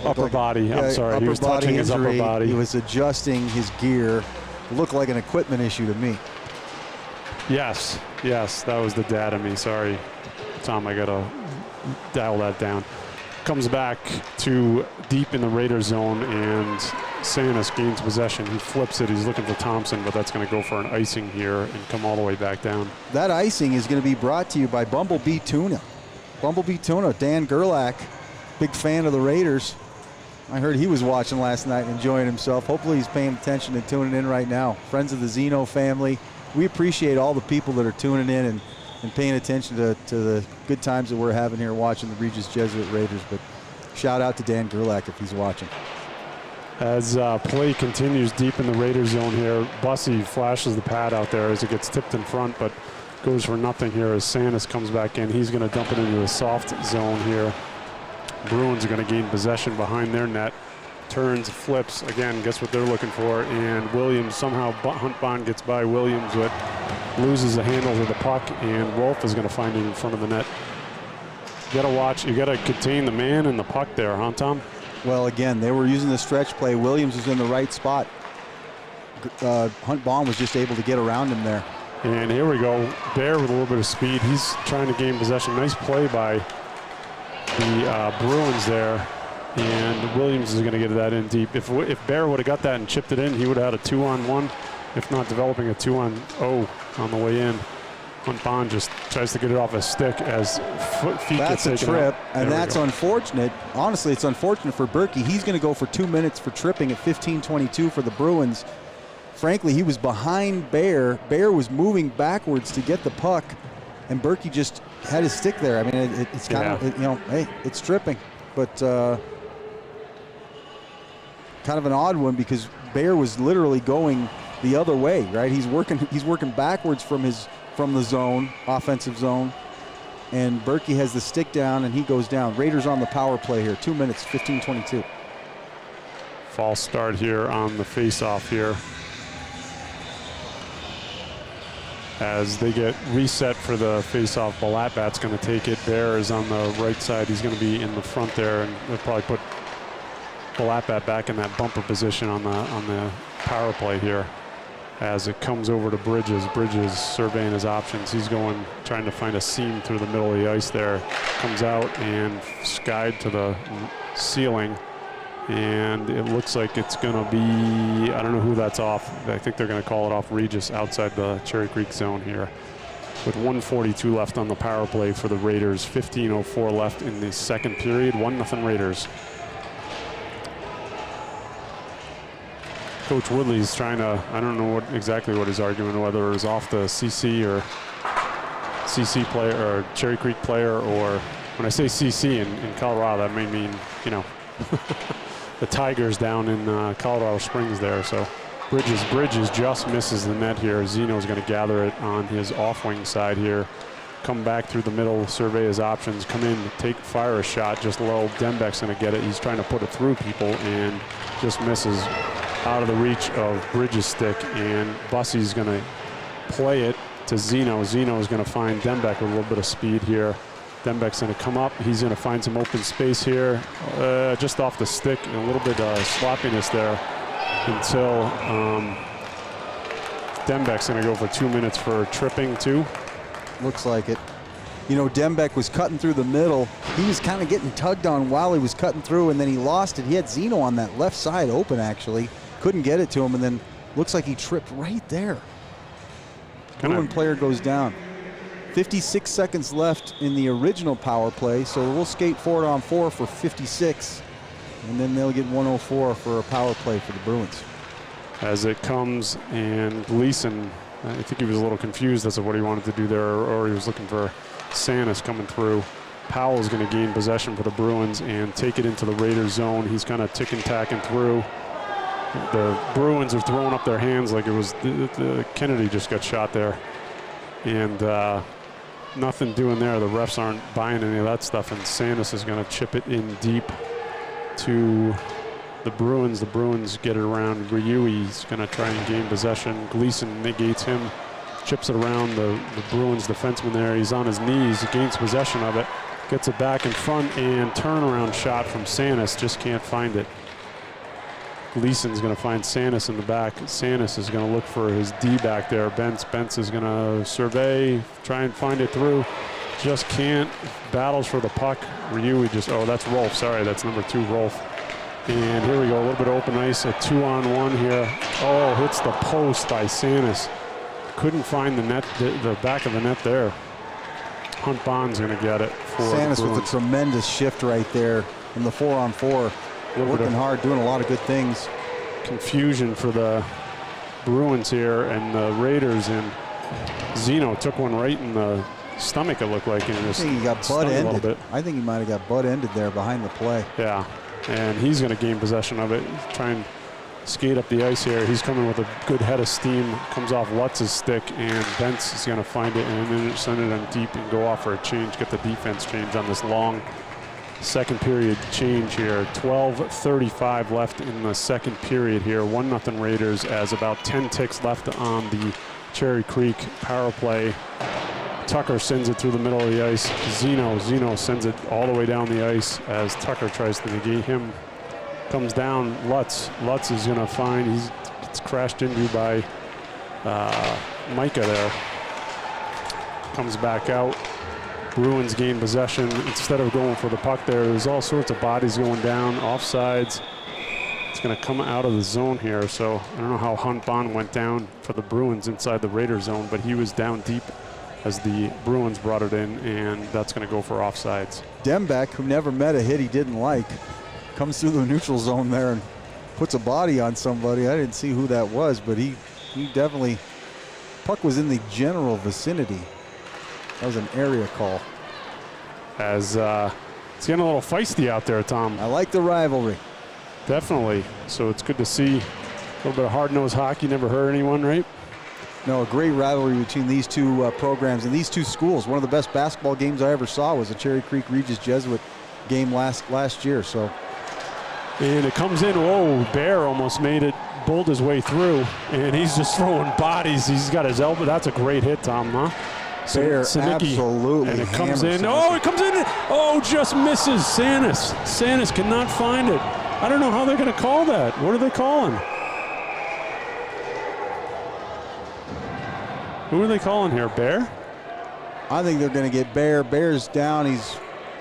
Speaker 2: Upper body, I'm sorry. He was touching his upper body.
Speaker 3: He was adjusting his gear. It looked like an equipment issue to me.
Speaker 2: Yes, that was the dad of me. Sorry, Tom, I got to dial that down. Comes back to deep in the Raider zone, and Sanis gains possession. He flips it. He's looking for Thompson, but that's going to go for an icing here and come all the way back down.
Speaker 3: That icing is going to be brought to you by Bumblebee Tuna. Bumblebee Tuna, Dan Gerlach, big fan of the Raiders. I heard he was watching last night and enjoying himself. Hopefully he's paying attention and tuning in right now. Friends of the Zeno family, we appreciate all the people that are tuning in and paying attention to the good times that we're having here watching the Regis Jesuit Raiders. But shout out to Dan Gerlach if he's watching.
Speaker 2: As play continues deep in the Raiders zone here, Bussy flashes the pad out there as it gets tipped in front, but goes for nothing here as Sanis comes back in. He's going to dump it into the soft zone here. Bruins are going to gain possession behind their net. Turns, flips, again, guess what they're looking for, and Williams somehow, Hunt Bond gets by Williams, but loses the handle to the puck, and Rolf is going to find it in front of the net. You got to watch, you got to contain the man and the puck there, huh, Tom?
Speaker 3: Well, again, they were using the stretch play. Williams was in the right spot. Hunt Bond was just able to get around him there.
Speaker 2: And here we go, Bear with a little bit of speed. He's trying to gain possession. Nice play by the Bruins there. And Williams is going to get that in deep. If Bear would have got that and chipped it in, he would have had a 2-on-1, if not developing a 2-on-0 on the way in. Hunt Bond just tries to get it off his stick as feet
Speaker 3: that's
Speaker 2: get
Speaker 3: a
Speaker 2: taken
Speaker 3: trip,
Speaker 2: out.
Speaker 3: and that's unfortunate. Honestly, it's unfortunate for Berkey. He's going to go for 2 minutes for tripping at 15:22 for the Bruins. Frankly, he was behind Bear. Bear was moving backwards to get the puck, and Berkey just had his stick there. I mean, it's kind of, hey, it's tripping, but kind of an odd one because Bear was literally going the other way, right? He's working backwards from the zone, offensive zone, and Berkey has the stick down and he goes down. Raiders on the power play here, 2 minutes, 15:22.
Speaker 2: False start here on the face-off here. As they get reset for the face-off, Balatbat's going to take it. Bear is on the right side. He's going to be in the front there, and they'll probably put Balatbat back in that bumper position on the power play here. As it comes over to Bridges. Bridges surveying his options. He's trying to find a seam through the middle of the ice there. Comes out and skied to the ceiling. And it looks like it's going to be, I don't know who that's off. I think they're going to call it off Regis outside the Cherry Creek zone here. With 1:42 left on the power play for the Raiders. 15:04 left in the second period. 1-0 Raiders. Coach Woodley's trying to, I don't know exactly what he's arguing, whether it was off the CC or CC player or Cherry Creek player, or when I say CC in Colorado, that may mean, the Tigers down in Colorado Springs there. So Bridges just misses the net here. Zeno's going to gather it on his off-wing side here. Come back through the middle, survey his options, come in, fire a shot just low. Dembeck's going to get it. He's trying to put it through people and just misses out of the reach of Bridges' stick, and Bussy's going to play it to Zeno. Zeno is going to find Dembeck with a little bit of speed here. Dembeck's going to come up. He's going to find some open space here, just off the stick, and a little bit of sloppiness there until Dembeck's going to go for 2 minutes for tripping too.
Speaker 3: Looks like it. Dembeck was cutting through the middle. He was kind of getting tugged on while he was cutting through, and then he lost it. He had Zeno on that left side open, actually. Couldn't get it to him, and then looks like he tripped right there. Bruin player goes down. 56 seconds left in the original power play, so we'll skate 4-on-4 for 56, and then they'll get 1:04 for a power play for the Bruins.
Speaker 2: As it comes, and Gleason, I think he was a little confused as to what he wanted to do there, or he was looking for Sanis coming through. Powell's going to gain possession for the Bruins and take it into the Raiders zone. He's kind of tick-and-tacking through. The Bruins are throwing up their hands like it was Kennedy just got shot there. And nothing doing there. The refs aren't buying any of that stuff, and Sanis is going to chip it in deep to the Bruins. The Bruins get it around. Ryui's going to try and gain possession. Gleason negates him, chips it around the Bruins defenseman there. He's on his knees. He gains possession of it, gets it back in front, and turnaround shot from Sanis. Just can't find it. Gleason's going to find Sanis in the back. Sanis is going to look for his D back there. Bentz is going to survey, try and find it through. Just can't. Battles for the puck. Ryui just, oh, that's Rolf. Sorry, that's number 2, Rolf. And here we go, a little bit of open ice, a 2-on-1 here. Oh, hits the post by Sanis. Couldn't find the net, the back of the net there. Hunt Bond's going to get it for
Speaker 3: Sanis with a tremendous shift right there in the 4-on-4. Working hard, doing a lot of good things.
Speaker 2: Confusion for the Bruins here and the Raiders, and Zeno took one right in the stomach, it looked like, and just
Speaker 3: I think he got
Speaker 2: stung a little
Speaker 3: butt-ended.
Speaker 2: bit.
Speaker 3: I think he might have got butt-ended there behind the play.
Speaker 2: Yeah, and he's going to gain possession of it, try and skate up the ice here. He's coming with a good head of steam, comes off Lutz's stick, and Bentz is going to find it and then send it on deep and go off for a change, get the defense change on this long second period change here. 12:35 left in the second period here. 1-0 Raiders as about 10 ticks left on the Cherry Creek power play. Tucker sends it through the middle of the ice. Zeno sends it all the way down the ice as Tucker tries to negate him. Comes down, Lutz is going to find, it's crashed into by Micah there. Comes back out. Bruins gain possession. Instead of going for the puck there's all sorts of bodies going down, offsides. It's going to come out of the zone here, so I don't know how Hunt Bond went down for the Bruins inside the Raider zone, but he was down deep as the Bruins brought it in, and that's going to go for offsides.
Speaker 3: Dembeck, who never met a hit he didn't like, comes through the neutral zone there and puts a body on somebody. I didn't see who that was, but he definitely, puck was in the general vicinity. That was an area call.
Speaker 2: As it's getting a little feisty out there, Tom.
Speaker 3: I like the rivalry.
Speaker 2: Definitely. So it's good to see a little bit of hard-nosed hockey. Never hurt anyone, right?
Speaker 3: No, a great rivalry between these two programs and these two schools. One of the best basketball games I ever saw was a Cherry Creek Regis Jesuit game last year. So,
Speaker 2: and it comes in. Whoa, Bear almost made it, bowled his way through, and he's just throwing bodies. He's got his elbow. That's a great hit, Tom, huh?
Speaker 3: Bear
Speaker 2: Sinicki,
Speaker 3: absolutely.
Speaker 2: and it comes in.
Speaker 3: Sinicki.
Speaker 2: Oh, it comes in. Oh, just misses Sanis. Sanis cannot find it. I don't know how they're going to call that. What are they calling? Who are they calling here? Bear?
Speaker 3: I think they're going to get Bear. Bear's down. He's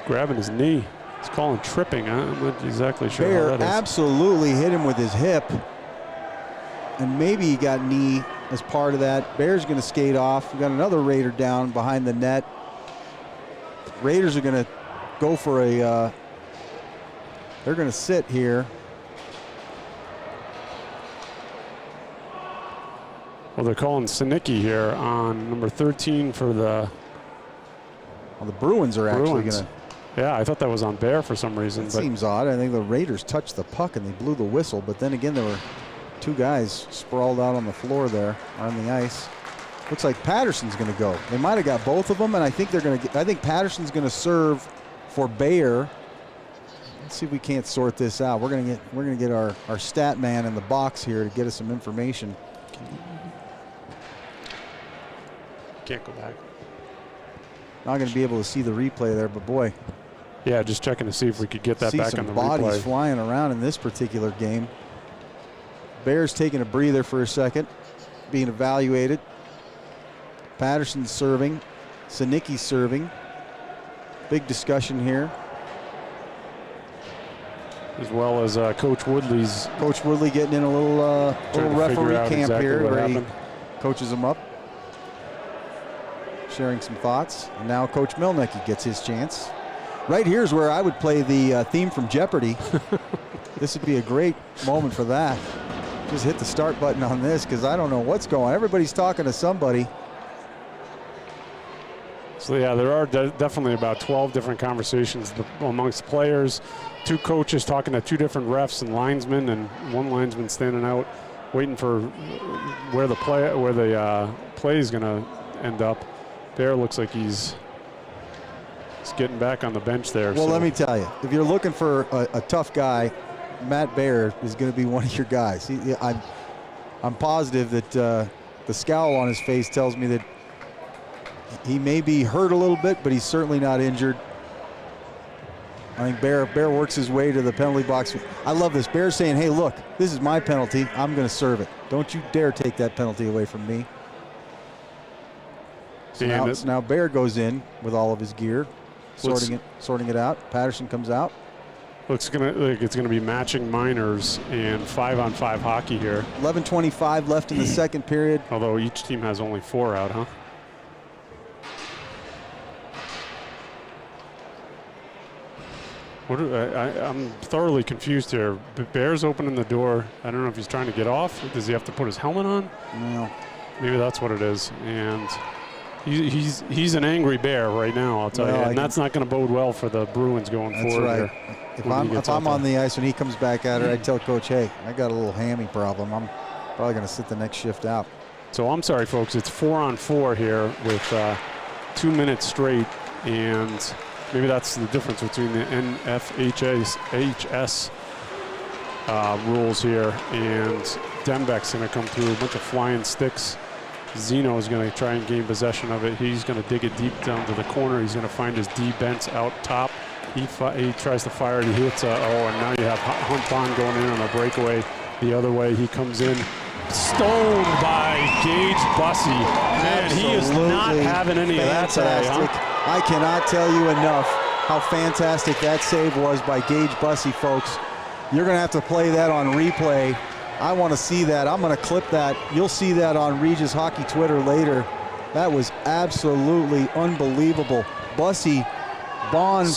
Speaker 2: grabbing his knee. He's calling tripping. I'm not exactly sure
Speaker 3: Bear
Speaker 2: how that is.
Speaker 3: absolutely hit him with his hip. And maybe he got knee as part of that. Bear's going to skate off. We got another Raider down behind the net. Raiders are going to go for a, they're going to sit here.
Speaker 2: Well, they're calling Sinicki here on number 13 for the...
Speaker 3: Well, the Bruins are actually going to...
Speaker 2: Yeah, I thought that was on Bear for some reason.
Speaker 3: It seems odd. I think the Raiders touched the puck and they blew the whistle, but then again, there were two guys sprawled out on the floor there on the ice. Looks like Patterson's going to go. They might have got both of them, and I think they're going to. I think Patterson's going to serve for Bayer. Let's see if we can't sort this out. We're going to get our stat man in the box here to get us some information.
Speaker 2: Can't go back.
Speaker 3: Not going to be able to see the replay there, but boy.
Speaker 2: Yeah, just checking to see if we could get that back on the replay.
Speaker 3: See some bodies flying around in this particular game. Bears taking a breather for a second, being evaluated. Patterson's serving. Sinicki's serving. Big discussion here.
Speaker 2: As well as Coach Woodley's.
Speaker 3: Coach Woodley getting in a little referee camp
Speaker 2: exactly
Speaker 3: here where
Speaker 2: happened.
Speaker 3: He coaches them up. Sharing some thoughts. And now Coach Milnicki gets his chance. Right here is where I would play the theme from Jeopardy. This would be a great moment for that. Just hit the start button on this because I don't know what's going on. Everybody's talking to somebody.
Speaker 2: So yeah, there are definitely about 12 different conversations amongst players, two coaches talking to two different refs and linesmen, and one linesman standing out waiting for where the play is going to end up. Bear looks like he's getting back on the bench there.
Speaker 3: Well, let me tell you, if you're looking for a tough guy, Matt Bear is going to be one of your guys. I'm positive that the scowl on his face tells me that he may be hurt a little bit, but he's certainly not injured. I think Bear works his way to the penalty box. I love this. Bear saying, hey, look, this is my penalty. I'm going to serve it. Don't you dare take that penalty away from me. So now Bear goes in with all of his gear, sorting it out. Patterson comes out.
Speaker 2: Looks like it's gonna be matching minors and 5-on-5 hockey here.
Speaker 3: 11:25 left in the second period.
Speaker 2: Although each team has only 4 out, huh? I'm thoroughly confused here. Bear's opening the door. I don't know if he's trying to get off. Does he have to put his helmet on?
Speaker 3: No.
Speaker 2: Maybe that's what it is. And he's an angry bear right now, I'll tell you. And that's not going to bode well for the Bruins going forward
Speaker 3: right.
Speaker 2: here.
Speaker 3: If I'm on the ice when he comes back at her, I tell Coach, hey, I got a little hammy problem. I'm probably going to sit the next shift out.
Speaker 2: So I'm sorry, folks. It's 4-on-4 here with 2 minutes straight, and maybe that's the difference between the NFHS rules here. And Dembeck's going to come through, a bunch of flying sticks. Zeno is going to try and gain possession of it. He's going to dig it deep down to the corner. He's going to find his D Bents out top. He tries to fire it. He hits and now you have Hunt Bond going in on a breakaway the other way. He comes in, stoned by Gage Bussey. Man, he is not having any
Speaker 3: fantastic.
Speaker 2: of that today, huh?
Speaker 3: I cannot tell you enough how fantastic that save was by Gage Bussey, folks. You're going to have to play that on replay. I want to see that. I'm going to clip that. You'll see that on Regis Hockey Twitter later. That was absolutely unbelievable. Bussey, Bond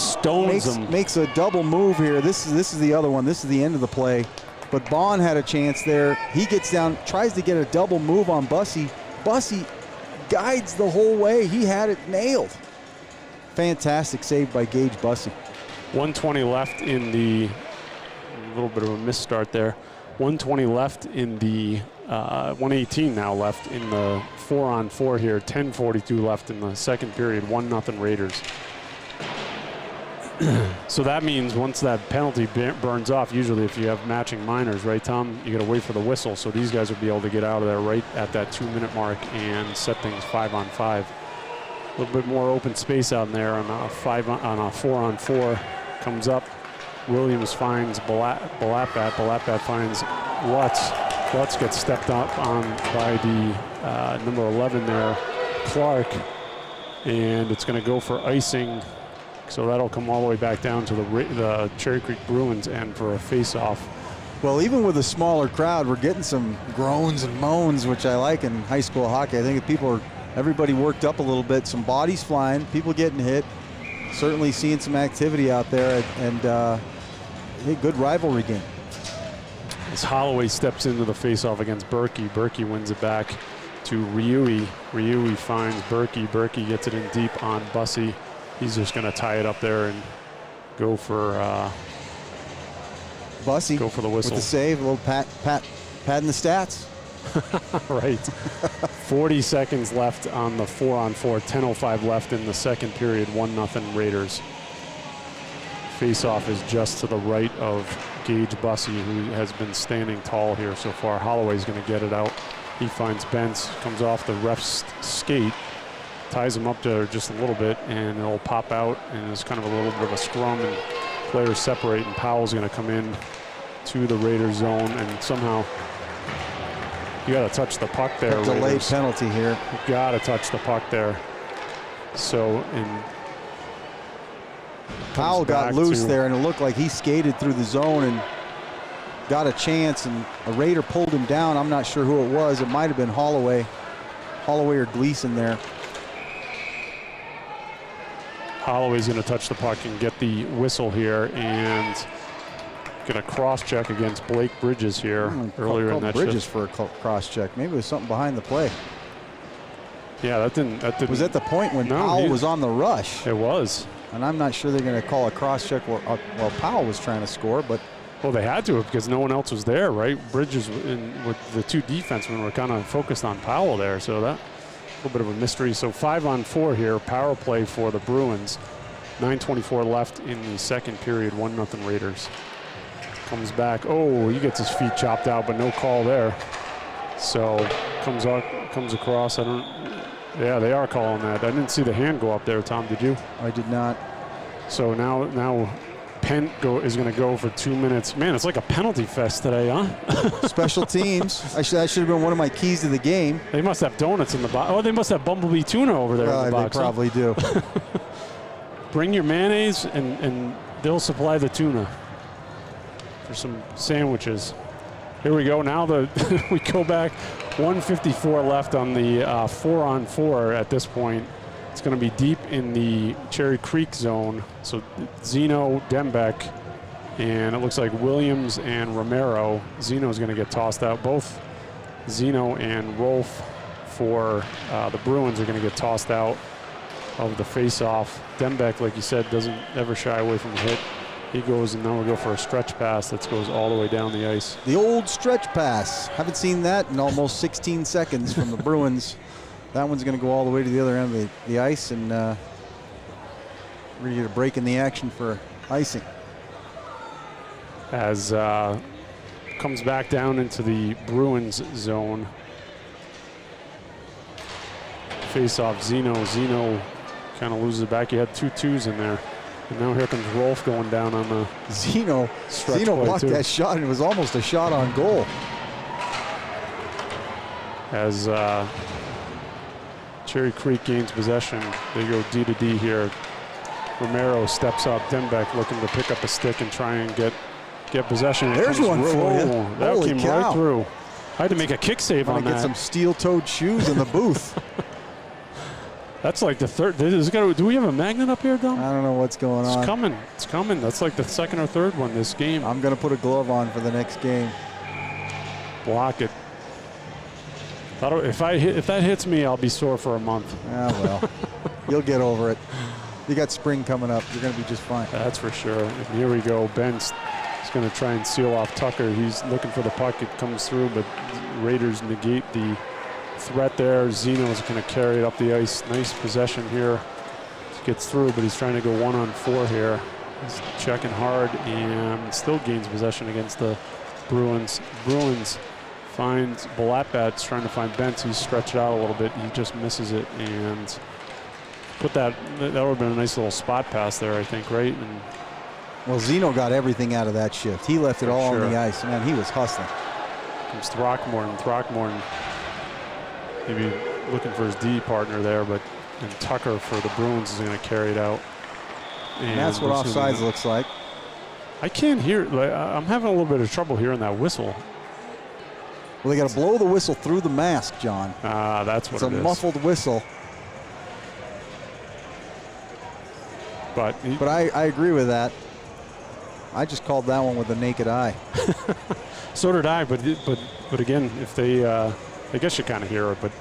Speaker 3: makes a double move here. This is the other one. This is the end of the play. But Bond had a chance there. He gets down, tries to get a double move on Bussey. Bussey guides the whole way. He had it nailed. Fantastic save by Gage Bussey.
Speaker 2: 1:20 left in the, a little bit of a misstart there. 1:20 left in the, 1:18 now left in the 4-on-4 here. 10:42 left in the second period. 1-0 Raiders. So that means once that penalty burns off, usually if you have matching minors, right, Tom, you got to wait for the whistle. So these guys will be able to get out of there right at that 2-minute mark and set things 5-on-5. A little bit more open space out there on a 4-on-4. Comes up. Williams finds Balapat. Balapat finds Lutz. Lutz gets stepped up on by the number 11 there, Clark. And it's going to go for icing. So that'll come all the way back down to the Cherry Creek Bruins end for a face-off.
Speaker 3: Well, even with a smaller crowd, we're getting some groans and moans, which I like in high school hockey. I think everybody worked up a little bit. Some bodies flying, people getting hit. Certainly seeing some activity out there, and a good rivalry game.
Speaker 2: As Holloway steps into the face-off against Berkey, Berkey wins it back to Riui. Riui finds Berkey. Berkey gets it in deep on Bussey. He's just going to tie it up there and go for
Speaker 3: Bussey.
Speaker 2: Go for the whistle.
Speaker 3: With the save, a little pat in the stats.
Speaker 2: Right. 40 seconds left on the 4-on-4. 10:05 left in the second period. 1-0 Raiders. Face-off is just to the right of Gage Bussey, who has been standing tall here so far. Holloway's going to get it out. He finds Bentz, comes off the ref's skate, ties him up to just a little bit, and it'll pop out, and it's kind of a little bit of a scrum, and players separate, and Powell's going to come in to the Raiders zone, and somehow you got to touch the puck there.
Speaker 3: A delayed penalty here.
Speaker 2: You got to touch the puck there. So, and
Speaker 3: Powell got loose there, and it looked like he skated through the zone and got a chance, and a Raider pulled him down. I'm not sure who it was. It might have been Holloway or Gleason there.
Speaker 2: Holloway's going to touch the puck and get the whistle here, and going to cross-check against Blake Bridges here earlier in that
Speaker 3: Bridges
Speaker 2: shift.
Speaker 3: for a cross-check. Maybe it was something behind the play.
Speaker 2: Yeah, that didn't.
Speaker 3: Was at the point when Powell was on the rush.
Speaker 2: It was.
Speaker 3: And I'm not sure they're going to call a cross-check while Powell was trying to score, but.
Speaker 2: Well, they had to because no one else was there, right? Bridges with the two defensemen were kind of focused on Powell there, so that a little bit of a mystery. So 5-on-4 here, power play for the Bruins. 9:24 left in the second period. 1-0 Raiders. Comes back. Oh, he gets his feet chopped out, but no call there. So comes across. Yeah, they are calling that. I didn't see the hand go up there, Tom. Did you?
Speaker 3: I did not.
Speaker 2: So now Pent is going to go for 2 minutes. Man, it's like a penalty fest today, huh?
Speaker 3: Special teams. That should have been one of my keys to the game.
Speaker 2: They must have donuts in the box. Oh, they must have Bumblebee tuna over there in the box.
Speaker 3: They probably do.
Speaker 2: Bring your mayonnaise, and they'll supply the tuna. for some sandwiches. Here we go. Now we go back. 1:54 left on the 4-on-4 at this point. It's going to be deep in the Cherry Creek zone. So Zeno, Dembeck, and it looks like Williams and Romero. Zeno's going to get tossed out. Both Zeno and Rolf for the Bruins are going to get tossed out of the face-off. Dembeck, like you said, doesn't ever shy away from a hit. He goes, and now we'll go for a stretch pass that goes all the way down the ice.
Speaker 3: The old stretch pass. Haven't seen that in almost 16 seconds from the Bruins. That one's going to go all the way to the other end of the ice, and ready to break in the action for icing.
Speaker 2: As comes back down into the Bruins zone. Face-off, Zeno. Zeno kind of loses it back. He had 2 twos in there. And now here comes Rolf going down on the
Speaker 3: Zeno blocked
Speaker 2: too.
Speaker 3: that shot, and it was almost a shot on goal.
Speaker 2: As Cherry Creek gains possession, they go D to D here. Romero steps up. Dembeck looking to pick up a stick and try and get possession.
Speaker 3: There's one for you.
Speaker 2: That
Speaker 3: Holy
Speaker 2: came
Speaker 3: cow.
Speaker 2: right through. I had to make a kick save on that.
Speaker 3: Get some steel-toed shoes in the booth.
Speaker 2: That's like the third. Do we have a magnet up here, Dom?
Speaker 3: I don't know what's going on.
Speaker 2: It's coming. It's coming. That's like the second or third one this game.
Speaker 3: I'm going to put a glove on for the next game.
Speaker 2: Block it. If that hits me, I'll be sore for a month.
Speaker 3: Ah, well. You'll get over it. You got spring coming up. You're going to be just fine.
Speaker 2: That's for sure. And here we go. Ben's going to try and seal off Tucker. He's looking for the puck. It comes through, but Raiders negate the threat there. Zeno's going to carry it up the ice. Nice possession here. Gets through, but he's trying to go 1-on-4 here. He's checking hard and still gains possession against the Bruins. Bruins finds Balatbat's trying to find Bentz. He's stretched out a little bit. He just misses it, and that would have been a nice little spot pass there, I think, right? And
Speaker 3: well, Zeno got everything out of that shift. He left it all on the ice. Man, he was hustling.
Speaker 2: Comes Throckmorton maybe looking for his D partner there, and Tucker for the Bruins is going to carry it out.
Speaker 3: And that's what offsides looks like.
Speaker 2: I can't hear. I'm having a little bit of trouble hearing that whistle.
Speaker 3: Well, they got to blow the whistle through the mask, John.
Speaker 2: That's what it is.
Speaker 3: It's a muffled whistle.
Speaker 2: But
Speaker 3: I agree with that. I just called that one with the naked eye.
Speaker 2: So did I. But again, if they, I guess you kind of hear it. But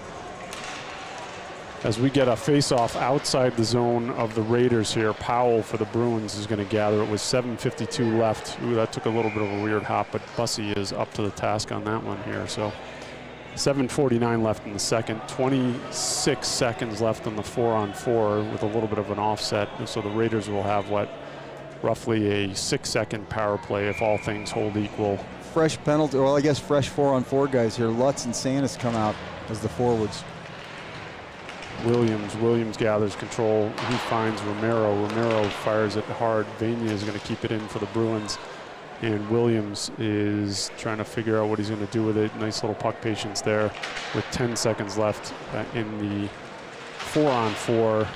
Speaker 2: as we get a face-off outside the zone of the Raiders here, Powell for the Bruins is going to gather it with 7:52 left. Ooh, that took a little bit of a weird hop, but Bussey is up to the task on that one here. So 7:49 left in the second, 26 seconds left on the 4-on-4 with a little bit of an offset. So the Raiders will have, roughly a 6-second power play if all things hold equal.
Speaker 3: Fresh penalty, well, I guess fresh 4-on-4 guys here. Lutz and Sanis come out as the forwards.
Speaker 2: Williams gathers control. He finds Romero. Romero fires it hard. Vania is going to keep it in for the Bruins. And Williams is trying to figure out what he's going to do with it. Nice little puck patience there with 10 seconds left in the 4-on-4.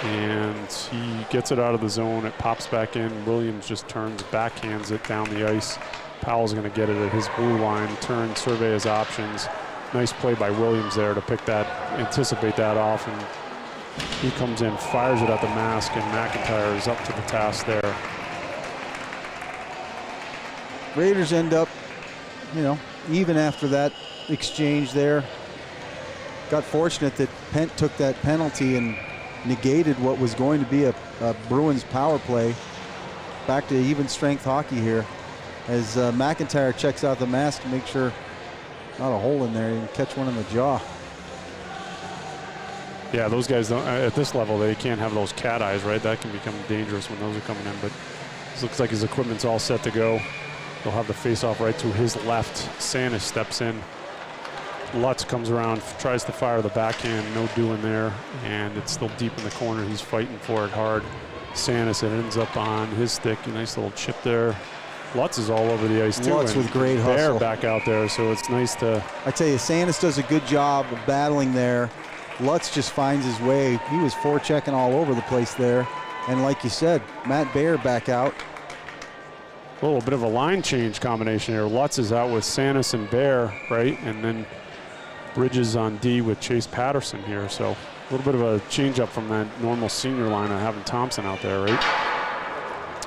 Speaker 2: And he gets it out of the zone. It pops back in. Williams just turns, backhands it down the ice. Powell's going to get it at his blue line, turn, survey his options. Nice play by Williams there to anticipate that off. And he comes in, fires it at the mask, and McIntyre is up to the task there.
Speaker 3: Raiders end up, even after that exchange there. Got fortunate that Pent took that penalty and negated what was going to be a Bruins power play. Back to even strength hockey here as McIntyre checks out the mask to make sure not a hole in there. You can catch one in the jaw.
Speaker 2: Yeah, those guys don't, at this level, they can't have those cat eyes, right? That can become dangerous when those are coming in. But it looks like his equipment's all set to go. He'll have the face-off right to his left. Sanis steps in. Lutz comes around, tries to fire the backhand, no doing there, and it's still deep in the corner. He's fighting for it hard. Sanis, it ends up on his stick. A nice little chip there. Lutz is all over the ice too.
Speaker 3: Lutz with great hustle.
Speaker 2: Bear back out there, so it's nice to.
Speaker 3: I tell you, Sanis does a good job of battling there. Lutz just finds his way. He was forechecking all over the place there, and like you said, Matt Baer back out.
Speaker 2: little bit of a line change combination here. Lutz is out with Sanis and Bear, right? And then Bridges on D with Chase Patterson here. So a little bit of a change up from that normal senior line of having Thompson out there, right?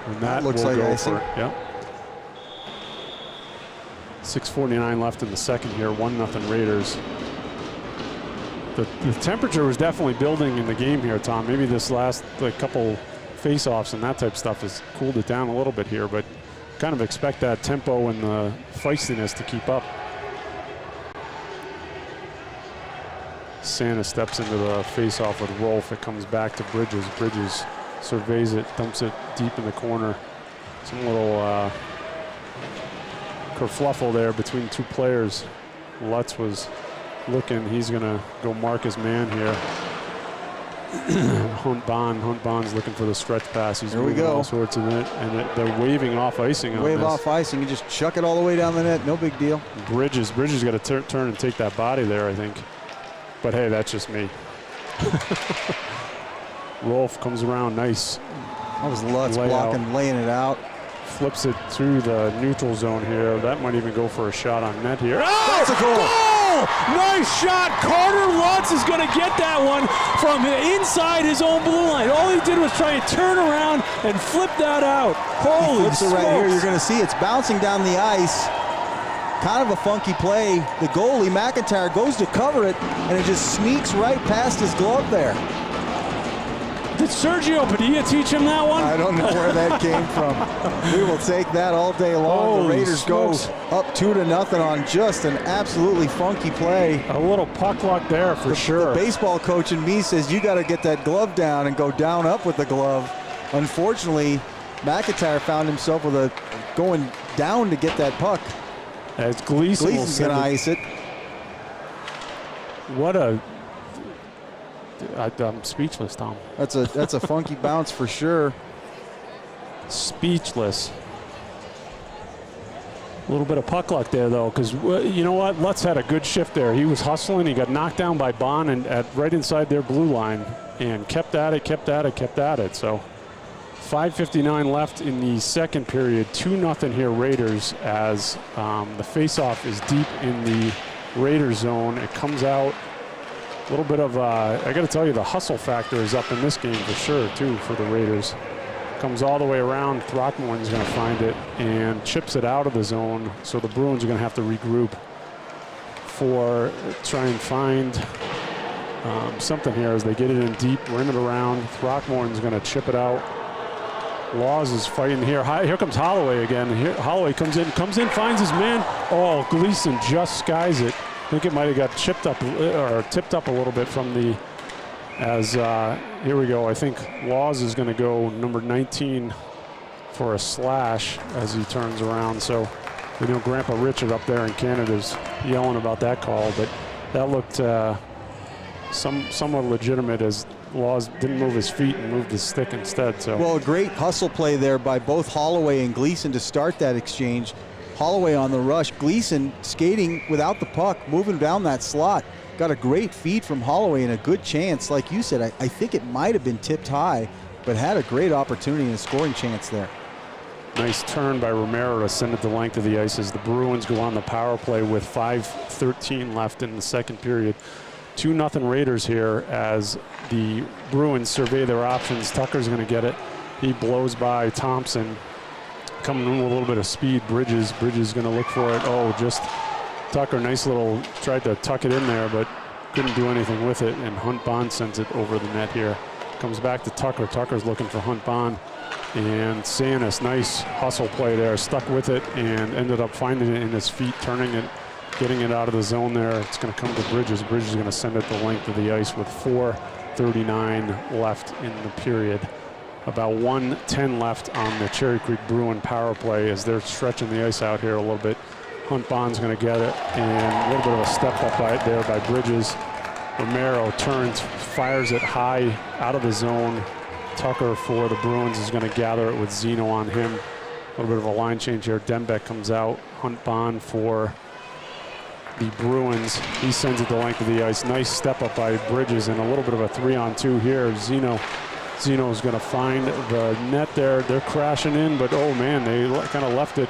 Speaker 2: And that
Speaker 3: looks
Speaker 2: will
Speaker 3: like
Speaker 2: go
Speaker 3: icing.
Speaker 2: for, yep. 6:49 left in the second here, 1-0 Raiders. The temperature was definitely building in the game here, Tom. Maybe this last couple face-offs and that type of stuff has cooled it down a little bit here, but kind of expect that tempo and the feistiness to keep up. Santa steps into the face-off with Rolf. It comes back to Bridges. Bridges surveys it, dumps it deep in the corner. Some little kerfluffle there between two players. Lutz was looking. He's going to go mark his man here. Hunt Bond's looking for the stretch pass. He's moving all sorts of it, and they're waving off icing on this.
Speaker 3: Wave off icing. You just chuck it all the way down the net. No big deal.
Speaker 2: Bridges got to turn and take that body there, I think. But hey, that's just me. Rolf comes around, nice.
Speaker 3: That was Lutz blocking, laying it out.
Speaker 2: Flips it through the neutral zone here. That might even go for a shot on net here. Oh,
Speaker 3: that's a goal!
Speaker 4: Nice shot. Carter Lutz is going to get that one from inside his own blue line. All he did was try and turn around and flip that out. Holy
Speaker 3: smokes. It right here. You're going to see it's bouncing down the ice. Kind of a funky play. The goalie, McIntyre, goes to cover it, and it just sneaks right past his glove there.
Speaker 4: Did Sergio Padilla teach him that one?
Speaker 3: I don't know where that came from. We will take that all day long. The Raiders go up 2-0 on just an absolutely funky play.
Speaker 2: A little puck luck there for sure.
Speaker 3: The baseball coach in me says you got to get that glove down and go down up with the glove. Unfortunately, McIntyre found himself with going down to get that puck.
Speaker 2: As Gleason's
Speaker 3: going to ice it.
Speaker 2: What a... I'm speechless, Tom.
Speaker 3: That's a funky bounce for sure.
Speaker 2: Speechless. A little bit of puck luck there, though, because you know what? Lutz had a good shift there. He was hustling. He got knocked down by Bond and right inside their blue line and kept at it. So 5:59 left in the second period. 2-0 here, Raiders, as the faceoff is deep in the Raiders zone. It comes out. A little bit of, I got to tell you, the hustle factor is up in this game for sure, too, for the Raiders. Comes all the way around. Throckmorton's going to find it and chips it out of the zone. So the Bruins are going to have to regroup try and find something here as they get it in deep, rim it around. Throckmorton's going to chip it out. Laws is fighting here. Here comes Holloway again. Here, Holloway comes in, finds his man. Oh, Gleason just skies it. I think it might have got chipped up or tipped up a little bit from the, here we go. I think Laws is going to go number 19 for a slash as he turns around. So, you know, Grandpa Richard up there in Canada's yelling about that call, but that looked somewhat legitimate as Laws didn't move his feet and moved his stick instead. So,
Speaker 3: well, a great hustle play there by both Holloway and Gleason to start that exchange. Holloway on the rush. Gleason skating without the puck, moving down that slot. Got a great feed from Holloway and a good chance. Like you said, I think it might have been tipped high, but had a great opportunity and a scoring chance there.
Speaker 2: Nice turn by Romero to send it the length of the ice as the Bruins go on the power play with 5:13 left in the second period. 2-0 Raiders here as the Bruins survey their options. Tucker's going to get it. He blows by Thompson. Coming in with a little bit of speed. Bridges going to look for it. Oh, just Tucker, nice little, tried to tuck it in there, but couldn't do anything with it. And Hunt Bond sends it over the net here. Comes back to Tucker. Tucker's looking for Hunt Bond. And Sanis, nice hustle play there. Stuck with it and ended up finding it in his feet, turning it, getting it out of the zone there. It's going to come to Bridges. Bridges is going to send it the length of the ice with 4:39 left in the period. About 1:10 left on the Cherry Creek Bruin power play as they're stretching the ice out here a little bit. Hunt Bond's going to get it, and a little bit of a step up there by Bridges. Romero turns, fires it high out of the zone. Tucker for the Bruins is going to gather it with Zeno on him. A little bit of a line change here. Dembeck comes out. Hunt Bond for the Bruins. He sends it the length of the ice. Nice step up by Bridges and a little bit of a 3-on-2 here. Zeno Zeno's going to find the net there. They're crashing in, but oh man, they kind of left it.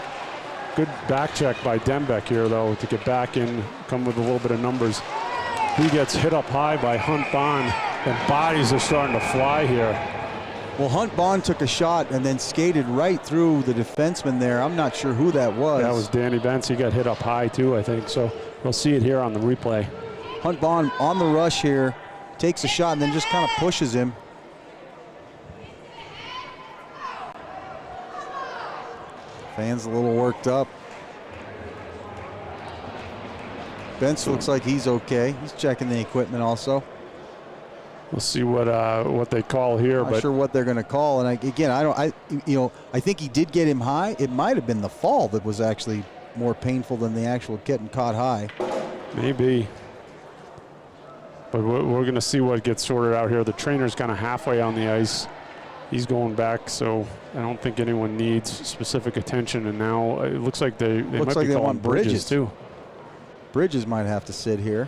Speaker 2: Good back check by Dembeck here, though, to get back in, come with a little bit of numbers. He gets hit up high by Hunt Bond, and bodies are starting to fly here.
Speaker 3: Well, Hunt Bond took a shot and then skated right through the defenseman there. I'm not sure who that was.
Speaker 2: That was Danny Benz. He got hit up high, too, I think. So we'll see it here on the replay.
Speaker 3: Hunt Bond on the rush here, takes a shot and then just kind of pushes him. Fans a little worked up. Benz looks like he's okay. He's checking the equipment also.
Speaker 2: We'll see what they call here.
Speaker 3: Not sure what they're going to call. And I think he did get him high. It might have been the fall that was actually more painful than the actual getting caught high.
Speaker 2: Maybe. But we're going to see what gets sorted out here. The trainer's kind of halfway on the ice. He's going back, so I don't think anyone needs specific attention. And now it looks like they might be calling Bridges too.
Speaker 3: Bridges might have to sit here.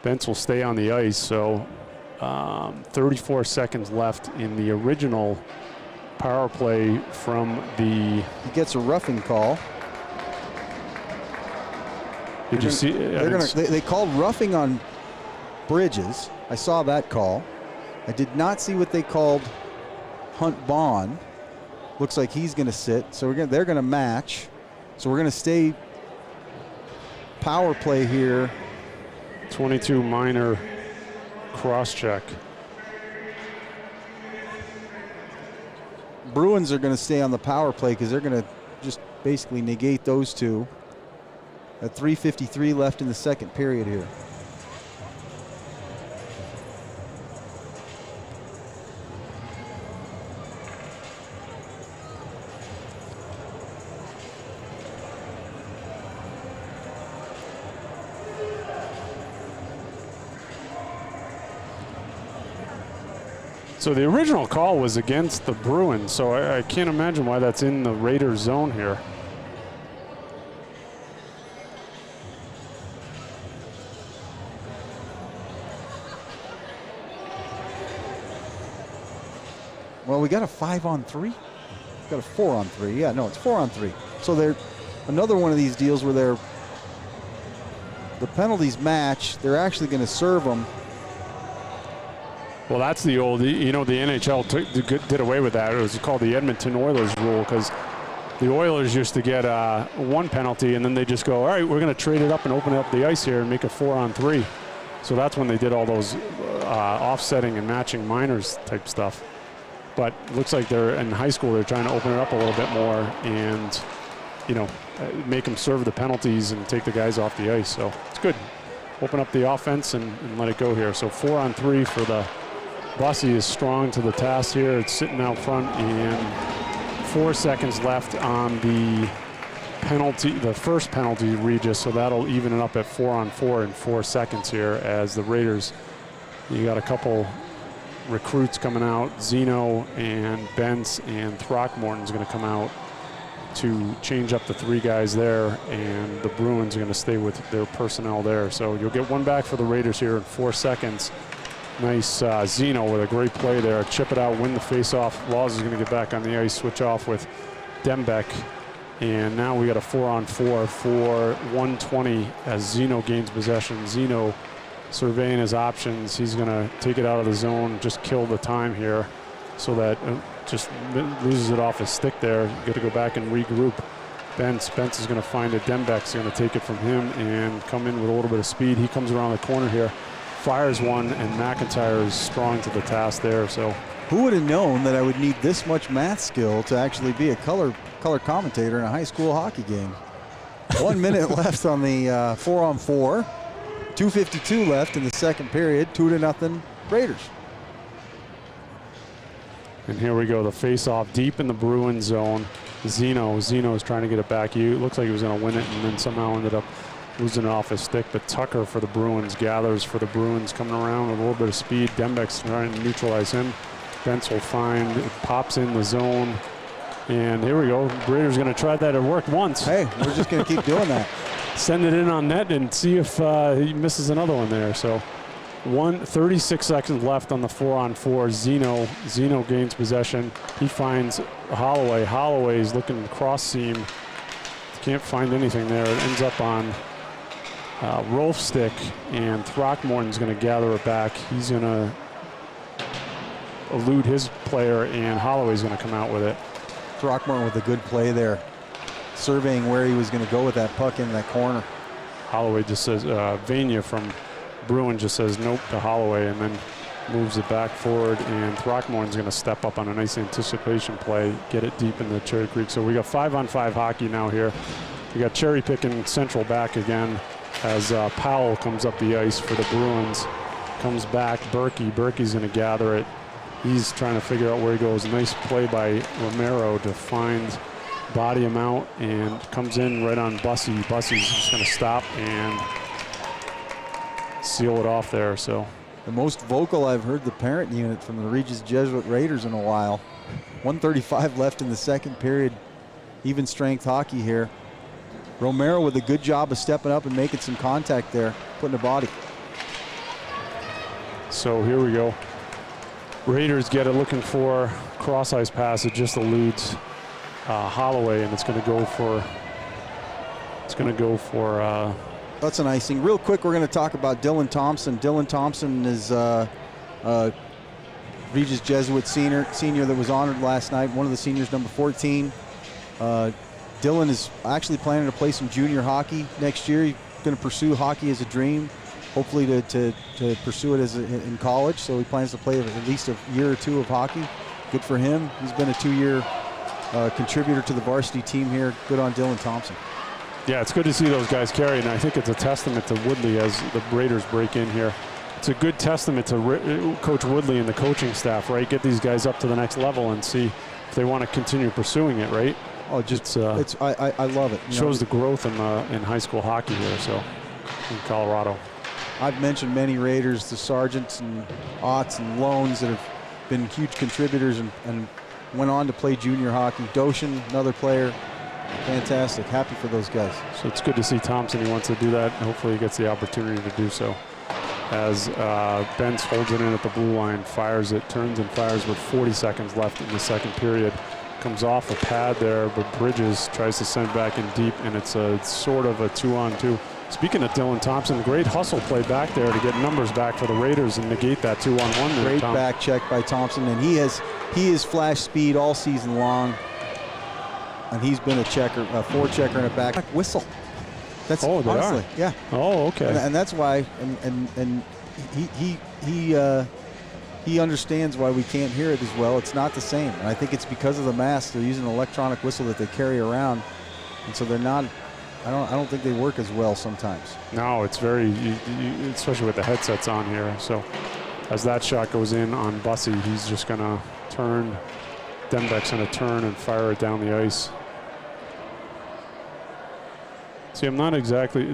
Speaker 2: Bentz will stay on the ice, so 34 seconds left in the original power play from the...
Speaker 3: He gets a roughing call.
Speaker 2: Did you see?
Speaker 3: They called roughing on Bridges. I saw that call. I did not see what they called Hunt Bond. Looks like he's going to sit, so they're going to match. So we're going to stay power play here.
Speaker 2: 22 minor cross check.
Speaker 3: Bruins are going to stay on the power play because they're going to just basically negate those two. At 3:53 left in the second period here.
Speaker 2: So the original call was against the Bruins, so I can't imagine why that's in the Raiders zone here.
Speaker 3: Well, we got a 5-on-3. We got a 4-on-3. Yeah, no, it's 4-on-3. So they're another one of these deals where the penalties match. They're actually going to serve them.
Speaker 2: Well, that's the old, the NHL did away with that. It was called the Edmonton Oilers rule because the Oilers used to get one penalty and then they just go, all right, we're going to trade it up and open up the ice here and make a 4-on-3. So that's when they did all those offsetting and matching minors type stuff. But it looks like they're in high school, they're trying to open it up a little bit more and, make them serve the penalties and take the guys off the ice. So it's good. Open up the offense and let it go here. So 4-on-3 for the Bussy is strong to the task here. It's sitting out front and 4 seconds left on the penalty, the first penalty, Regis. So that'll even it up at 4-on-4 in 4 seconds here as the Raiders, you got a couple recruits coming out. Zeno and Bentz and Throckmorton's going to come out to change up the three guys there, and the Bruins are going to stay with their personnel there. So you'll get one back for the Raiders here in 4 seconds. Nice Zeno with a great play there. Chip it out, win the face-off. Laws is going to get back on the ice, switch off with Dembeck. And now we got a 4-on-4 for 120 as Zeno gains possession. Zeno surveying his options. He's going to take it out of the zone, just kill the time here so that just loses it off his stick there. Got to go back and regroup. Bentz is going to find it. Dembeck's going to take it from him and come in with a little bit of speed. He comes around the corner here, fires one, and McIntyre is strong to the task there. So
Speaker 3: who would have known that I would need this much math skill to actually be a color commentator in a high school hockey game? 1 minute left on the 4-on-4. 2:52 left in the second period. 2-0 Raiders.
Speaker 2: And here we go, the face-off deep in the Bruins zone. Zeno is trying to get it back. He looks like he was going to win it and then somehow ended up losing it off his stick. But Tucker for the Bruins gathers for the Bruins, coming around with a little bit of speed. Dembeck's trying to neutralize him. Bentz will find, it pops in the zone. And here we go. Raiders going to try that. It worked once.
Speaker 3: Hey, we're just going to keep doing that.
Speaker 2: Send it in on net and see if he misses another one there. So 36 seconds left on the 4-on-4. Zeno gains possession. He finds Holloway. Holloway's looking cross seam. Can't find anything there. It ends up on Rolf's stick, and Throckmorton's going to gather it back. He's going to elude his player, and Holloway's going to come out with it.
Speaker 3: Throckmorton with a good play there, surveying where he was going to go with that puck in that corner.
Speaker 2: Holloway just says, Vania from Bruin just says nope to Holloway, and then moves it back forward, and Throckmorton's going to step up on a nice anticipation play, get it deep in the Cherry Creek. So we got 5-on-5 hockey now here. We got Cherry picking Central back again as Powell comes up the ice for the Bruins. Comes back, Berkey's going to gather it. He's trying to figure out where he goes. Nice play by Romero to body him out, and comes in right on Bussey. Bussey's just going to stop and seal it off there. So
Speaker 3: the most vocal I've heard the parent unit from the Regis Jesuit Raiders in a while. 1:35 left in the second period. Even strength hockey here. Romero with a good job of stepping up and making some contact there, putting a body.
Speaker 2: So here we go. Raiders get it, looking for cross ice pass. It just eludes Holloway, and it's going to go for.
Speaker 3: That's an icing. Real quick, we're going to talk about Dylan Thompson. Dylan Thompson is Regis Jesuit senior that was honored last night. One of the seniors, number 14. Dylan is actually planning to play some junior hockey next year. He's going to pursue hockey as a dream, hopefully to pursue it in college. So he plans to play at least a year or two of hockey. Good for him. He's been a 2-year contributor to the varsity team here. Good on Dylan Thompson.
Speaker 2: Yeah, it's good to see those guys carry, and I think it's a testament to Woodley as the Raiders break in here. It's a good testament to Coach Woodley and the coaching staff, right? Get these guys up to the next level and see if they want to continue pursuing it, right?
Speaker 3: Oh, I love it.
Speaker 2: Shows the growth in high school hockey here, so in Colorado.
Speaker 3: I've mentioned many Raiders, the Sargents and Otts and Loans that have been huge contributors and went on to play junior hockey. Doshin, another player. Fantastic. Happy for those guys.
Speaker 2: So it's good to see Thompson. He wants to do that. Hopefully he gets the opportunity to do so. As Bentz holds it in at the blue line, fires it, turns and fires with 40 seconds left in the second period. Comes off a pad there, but Bridges tries to send back in deep, and it's a sort of a 2-on-2. Speaking of Dylan Thompson, great hustle play back there to get numbers back for the Raiders and negate that 2-on-1.
Speaker 3: Great back check by Thompson, and he has flash speed all season long. And he's been a forechecker and a back whistle. That's honestly, yeah.
Speaker 2: Oh, okay.
Speaker 3: And that's why, and he understands why we can't hear it as well. It's not the same, and I think it's because of the mask. They're using an electronic whistle that they carry around, and so they're not. I don't think they work as well sometimes.
Speaker 2: No, it's very, especially with the headsets on here. So as that shot goes in on Bussey, he's just gonna turn. Dembeck's gonna turn and fire it down the ice. See, I'm not exactly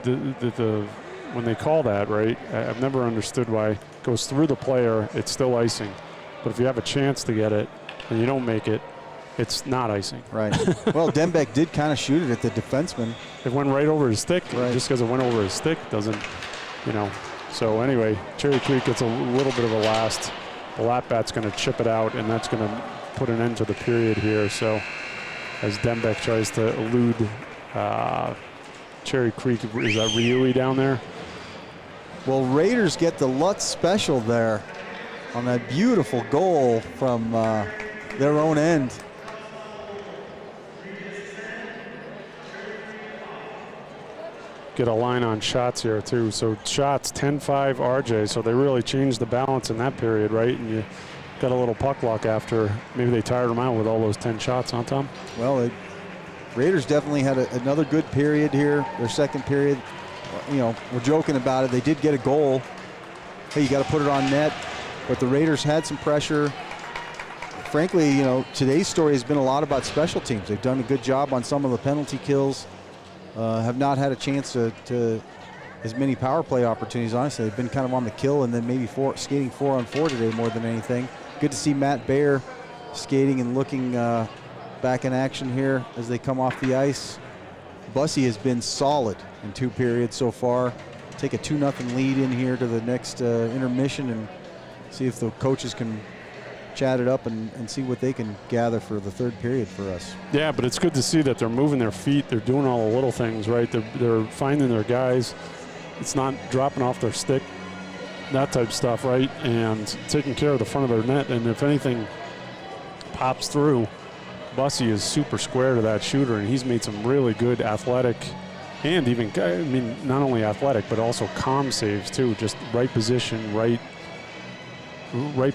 Speaker 2: when they call that, right? I've never understood why it goes through the player, it's still icing. But if you have a chance to get it and you don't make it, it's not icing.
Speaker 3: Right. Well, Dembeck did kind of shoot it at the defenseman.
Speaker 2: It went right over his stick.
Speaker 3: Right.
Speaker 2: Just because it went over his stick doesn't, So anyway, Cherry Creek gets a little bit of a last. The lap bat's going to chip it out, and that's going to put an end to the period here. So as Dembeck tries to elude Cherry Creek, is that Riui down there?
Speaker 3: Well, Raiders get the Lutz special there on that beautiful goal from their own end.
Speaker 2: Get a line on shots here too. So shots 10-5 RJ. So they really changed the balance in that period, right? And you got a little puck luck after maybe they tired them out with all those 10 shots, huh, Tom?
Speaker 3: Well, Raiders definitely had another good period here. Their second period, we're joking about it. They did get a goal. Hey, you got to put it on net. But the Raiders had some pressure. Frankly, today's story has been a lot about special teams. They've done a good job on some of the penalty kills. Have not had a chance to as many power play opportunities, honestly. They've been kind of on the kill and then maybe skating 4-on-4 today more than anything. Good to see Matt Baer skating and looking back in action here as they come off the ice. Bussey has been solid in 2 periods so far. take a 2-0 lead in here to the next intermission and see if the coaches can chat it up and see what they can gather for the third period for us.
Speaker 2: Yeah, but it's good to see that they're moving their feet. They're doing all the little things, right? They're finding their guys. It's not dropping off their stick, that type of stuff, right? And taking care of the front of their net. And if anything pops through, Bussy is super square to that shooter, and he's made some really good athletic and even, I mean, not only athletic, but also calm saves too. Just right position, right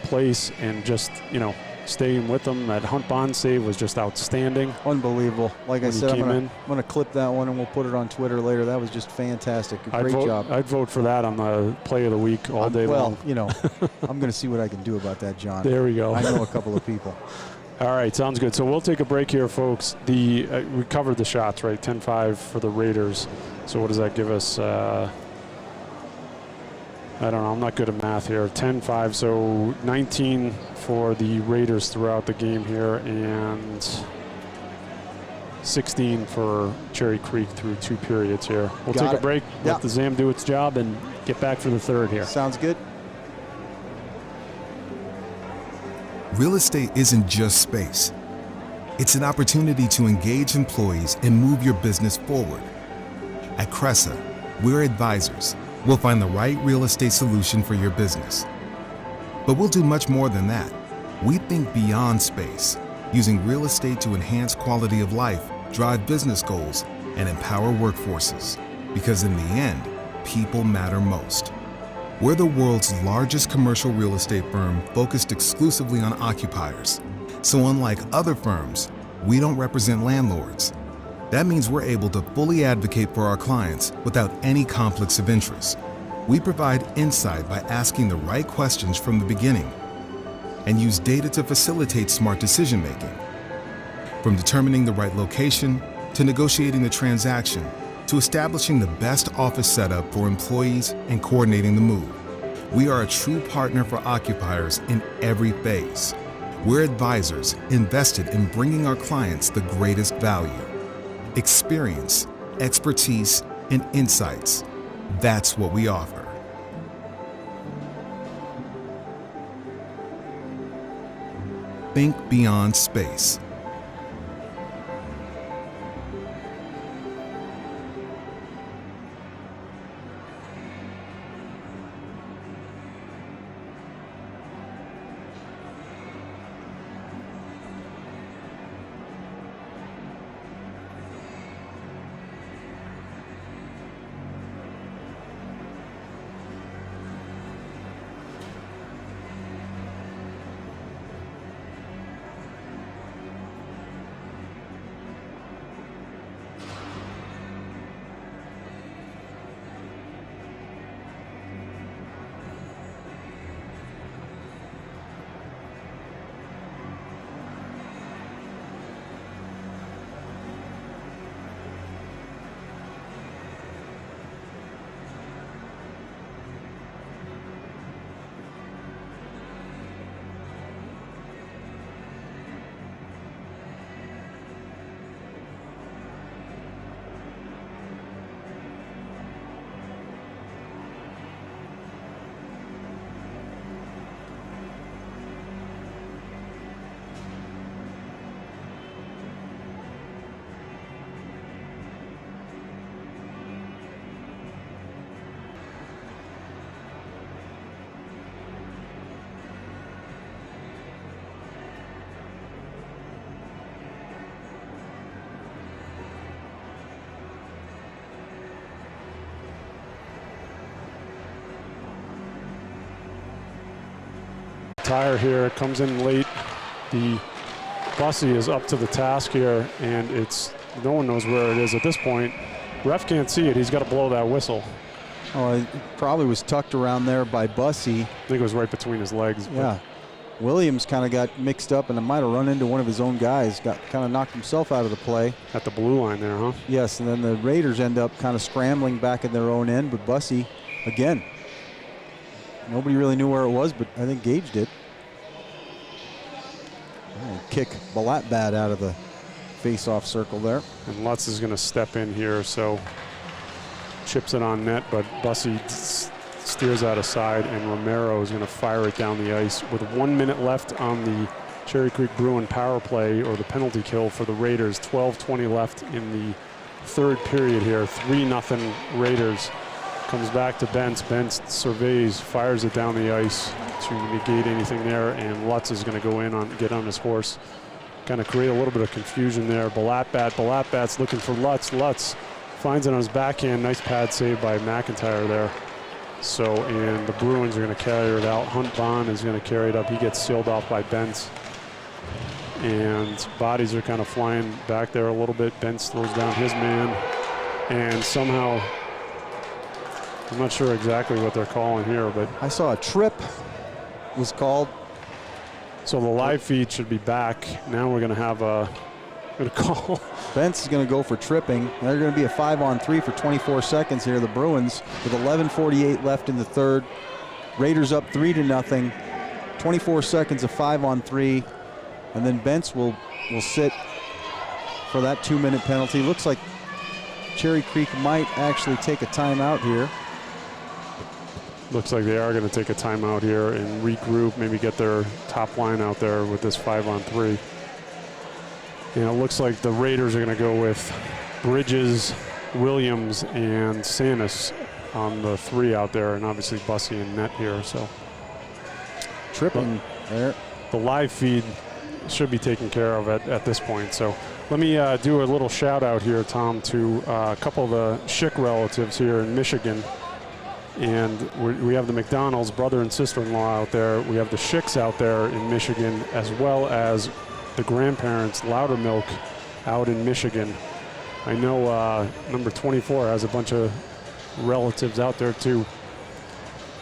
Speaker 2: place, and just, you know, staying with them. That Hunt Bond save was just outstanding.
Speaker 3: Unbelievable. Like I said, I'm
Speaker 2: in.
Speaker 3: going to clip that one and we'll put it on Twitter later. That was just fantastic. Great job.
Speaker 2: I'd vote for that on the play of the week all day long.
Speaker 3: Well, you know, I'm going to see what I can do about that, John.
Speaker 2: There we go.
Speaker 3: I know a couple of people.
Speaker 2: All right, sounds good. So we'll take a break here, folks. We covered the shots, right? 10-5 for the Raiders. So what does that give us? I don't know. I'm not good at math here. 10-5, so 19 for the Raiders throughout the game here, and 16 for Cherry Creek through 2 periods here. We'll take a break, let the ZAM do its job, and get back for the third here.
Speaker 3: Sounds good.
Speaker 1: Real estate isn't just space. It's an opportunity to engage employees and move your business forward. At Cressa, we're advisors. We'll find the right real estate solution for your business. But we'll do much more than that. We think beyond space, using real estate to enhance quality of life, drive business goals, and empower workforces. Because in the end, people matter most. We're the world's largest commercial real estate firm focused exclusively on occupiers. So unlike other firms, we don't represent landlords. That means we're able to fully advocate for our clients without any conflicts of interest. We provide insight by asking the right questions from the beginning and use data to facilitate smart decision-making. From determining the right location, to negotiating the transaction, to establishing the best office setup for employees and coordinating the move. We are a true partner for occupiers in every phase. We're advisors invested in bringing our clients the greatest value. Experience, expertise, and insights. That's what we offer. Think beyond space.
Speaker 2: Tire here comes in late. The Bussy is up to the task here, and it's no one knows where it is at this point. Ref can't see it. He's got to blow that whistle.
Speaker 3: Oh, it probably was tucked around there by Bussy.
Speaker 2: I think it was right between his legs.
Speaker 3: Yeah. Williams kind of got mixed up and it might have run into one of his own guys. Got kind of knocked himself out of the play.
Speaker 2: At the blue line there, huh?
Speaker 3: Yes, and then the Raiders end up kind of scrambling back in their own end, but Bussy, again, nobody really knew where it was, but I think Gage did. Kick Balatbad out of the face-off circle there.
Speaker 2: And Lutz is going to step in here, so chips it on net, but Bussey steers out of side, and Romero is going to fire it down the ice with 1 minute left on the Cherry Creek Bruin power play, or the penalty kill for the Raiders. 12:20 left in the third period here. 3-0 Raiders. Comes back to Bentz. Bentz surveys, fires it down the ice to negate anything there, and Lutz is going to go in get on his horse. Kind of create a little bit of confusion there. Balatbat's looking for Lutz. Lutz finds it on his backhand. Nice pad save by McIntyre there. So, and the Bruins are going to carry it out. Hunt Bond is going to carry it up. He gets sealed off by Bentz. And bodies are kind of flying back there a little bit. Bentz throws down his man. And somehow, I'm not sure exactly what they're calling here, but
Speaker 3: I saw a trip was called.
Speaker 2: So the live feed should be back. Now we're going to have a call.
Speaker 3: Bentz is going to go for tripping. They're going to be a 5-on-3 for 24 seconds here. The Bruins with 11:48 left in the third. Raiders up 3-0. 24 seconds of 5-on-3. And then Bentz will sit for that 2-minute penalty. Looks like Cherry Creek might actually take a timeout here.
Speaker 2: Looks like they are going to take a timeout here and regroup, maybe get their top line out there with this 5-on-3. And it looks like the Raiders are going to go with Bridges, Williams, and Sanis on the 3 out there, and obviously Bussey and net here. So
Speaker 3: tripping there.
Speaker 2: The live feed should be taken care of at this point. So let me do a little shout out here, Tom, to a couple of the Schick relatives here in Michigan. And we have the McDonald's brother and sister-in-law out there. We have the Schicks out there in Michigan, as well as the grandparents, Loudermilk, out in Michigan. I know number 24 has a bunch of relatives out there too.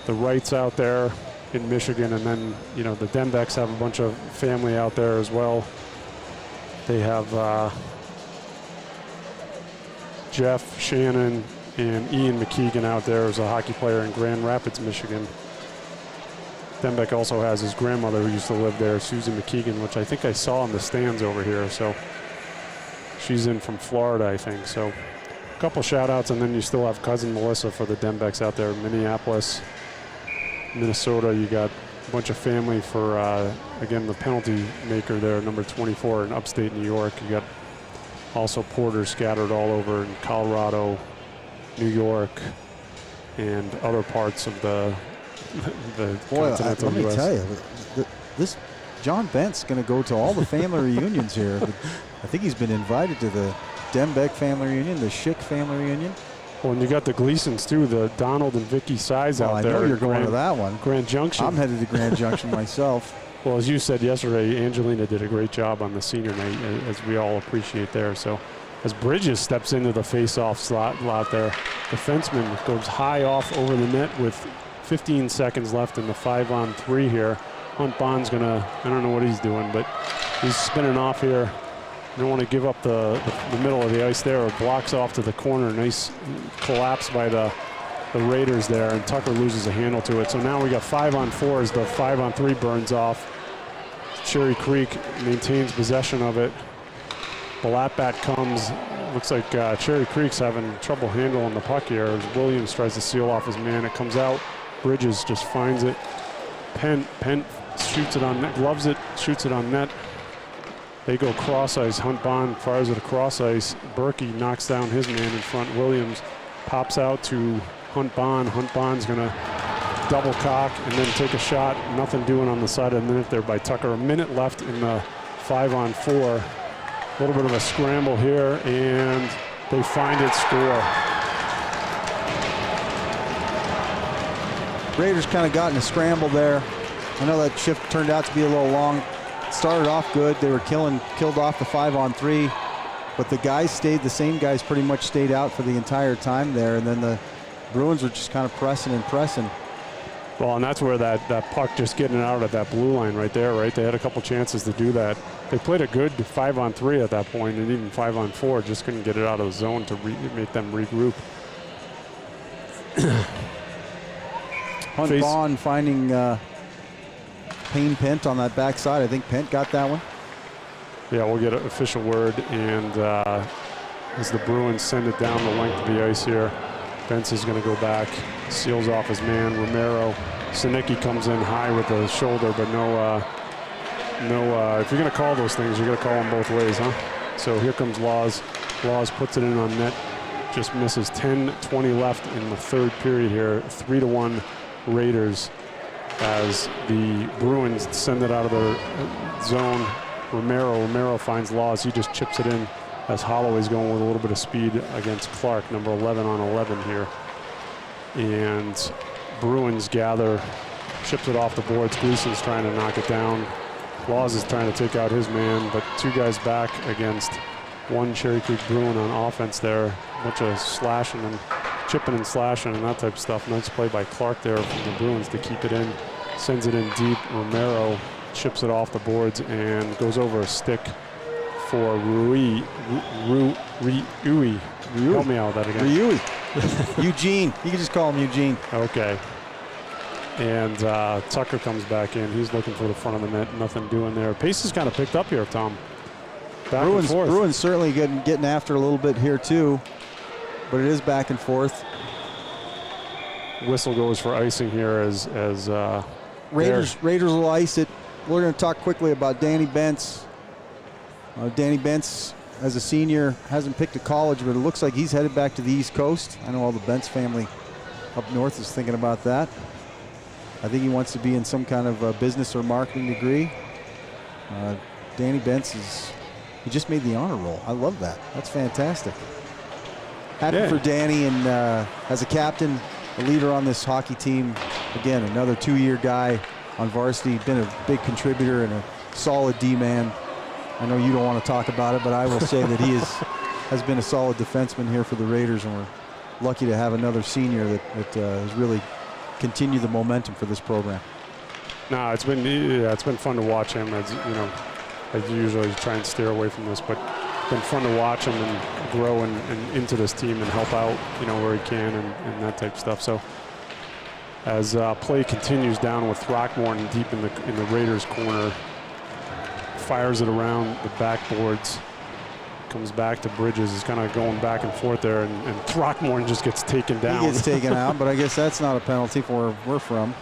Speaker 2: The Wrights out there in Michigan, and then, you know, the Denbecks have a bunch of family out there as well. They have Jeff, Shannon, and Ian McKeegan out there as a hockey player in Grand Rapids, Michigan. Denbeck also has his grandmother who used to live there, Susan McKeegan, which I think I saw in the stands over here. So she's in from Florida, I think. So a couple shout outs, and then you still have cousin Melissa for the Denbecks out there in Minneapolis, Minnesota. You got a bunch of family for, again, the penalty maker there, number 24 in upstate New York. You got also Porters scattered all over in Colorado, New York, and other parts of the continental
Speaker 3: let me
Speaker 2: U.S.
Speaker 3: tell you, this John Bent's going to go to all the family reunions here. I think he's been invited to the Dembeck family reunion, the Schick family reunion.
Speaker 2: Well, and you got the Gleasons too, the Donald and Vicky Size out there.
Speaker 3: I know you're going to that one.
Speaker 2: Grand Junction.
Speaker 3: I'm headed to Grand Junction myself.
Speaker 2: Well, as you said yesterday, Angelina did a great job on the senior night, as we all appreciate there. So as Bridges steps into the face-off slot there, the defenseman goes high off over the net with 15 seconds left in the 5-on-3 here. Hunt Bond's gonna, I don't know what he's doing, but he's spinning off here. Don't want to give up the middle of the ice there, or blocks off to the corner. Nice collapse by the Raiders there, and Tucker loses a handle to it. So now we got 5-on-4 as the 5-on-3 burns off. Cherry Creek maintains possession of it. Balatbat comes. Looks like Cherry Creek's having trouble handling the puck here as Williams tries to seal off his man. It comes out. Bridges just finds it. Pent shoots it on net, gloves it, shoots it on net. They go cross ice. Hunt Bond fires it across ice. Berkey knocks down his man in front. Williams pops out to Hunt Bond. Hunt Bond's gonna double cock and then take a shot. Nothing doing on the side of the net there by Tucker. A minute left in the 5-on-4. A little bit of a scramble here, and they find it, score.
Speaker 3: Raiders kind of got in a scramble there. I know that shift turned out to be a little long. Started off good. They were killed off the 5-on-3, but the same guys pretty much stayed out for the entire time there, and then the Bruins were just kind of pressing and pressing.
Speaker 2: Well, and that's where that puck just getting out of that blue line right there, right? They had a couple chances to do that. They played a good 5-on-3 at that point, and even 5-on-4, just couldn't get it out of the zone to make them regroup.
Speaker 3: Hunt Bond finding Payne Pent on that backside. I think Pent got that one.
Speaker 2: Yeah, we'll get an official word, and as the Bruins send it down the length of the ice here, Bence is going to go back, seals off his man. Romero, Sinicki comes in high with the shoulder, but no, if you're going to call those things, you're going to call them both ways, huh? So here comes Laws. Laws puts it in on net, just misses. 10:20 left in the third period here. 3-1 Raiders as the Bruins send it out of their zone. Romero finds Laws. He just chips it in as Holloway's going with a little bit of speed against Clark, number 11 on 11 here. And Bruins gather, chips it off the boards. Gleason's trying to knock it down. Laws is trying to take out his man, but two guys back against one Cherry Creek Bruin on offense there. A bunch of slashing and chipping and slashing and that type of stuff. Nice play by Clark there from the Bruins to keep it in. Sends it in deep. Romero chips it off the boards and goes over a stick for Rui. Help me out with that again.
Speaker 3: Rui. Eugene. You can just call him Eugene.
Speaker 2: Okay. And Tucker comes back in. He's looking for the front of the net. Nothing doing there. Pace is kind of picked up here, Tom. Back and forth.
Speaker 3: Bruins certainly getting after a little bit here too, but it is back and forth.
Speaker 2: Whistle goes for icing here as
Speaker 3: Raiders will ice it. We're going to talk quickly about Danny Bence. Danny Bence, as a senior, hasn't picked a college, but it looks like he's headed back to the East Coast. I know all the Bence family up north is thinking about that. I think he wants to be in some kind of business or marketing degree. Danny Bence he just made the honor roll. I love that. That's fantastic. Happy for Danny, and as a captain, a leader on this hockey team, again, another 2-year guy on varsity, been a big contributor and a solid D-man. I know you don't want to talk about it, but I will say that he has been a solid defenseman here for the Raiders, and we're lucky to have another senior that has really continued the momentum for this program.
Speaker 2: No, it's been fun to watch him. As you know, I usually try and steer away from this, but it's been fun to watch him and grow and into this team and help out, where he can and that type of stuff. So as play continues down with Throckmorton deep in the Raiders corner, fires it around the backboards, comes back to Bridges. He's kind of going back and forth there, and Throckmorton just gets taken down.
Speaker 3: He gets taken out, but I guess that's not a penalty for where we're from.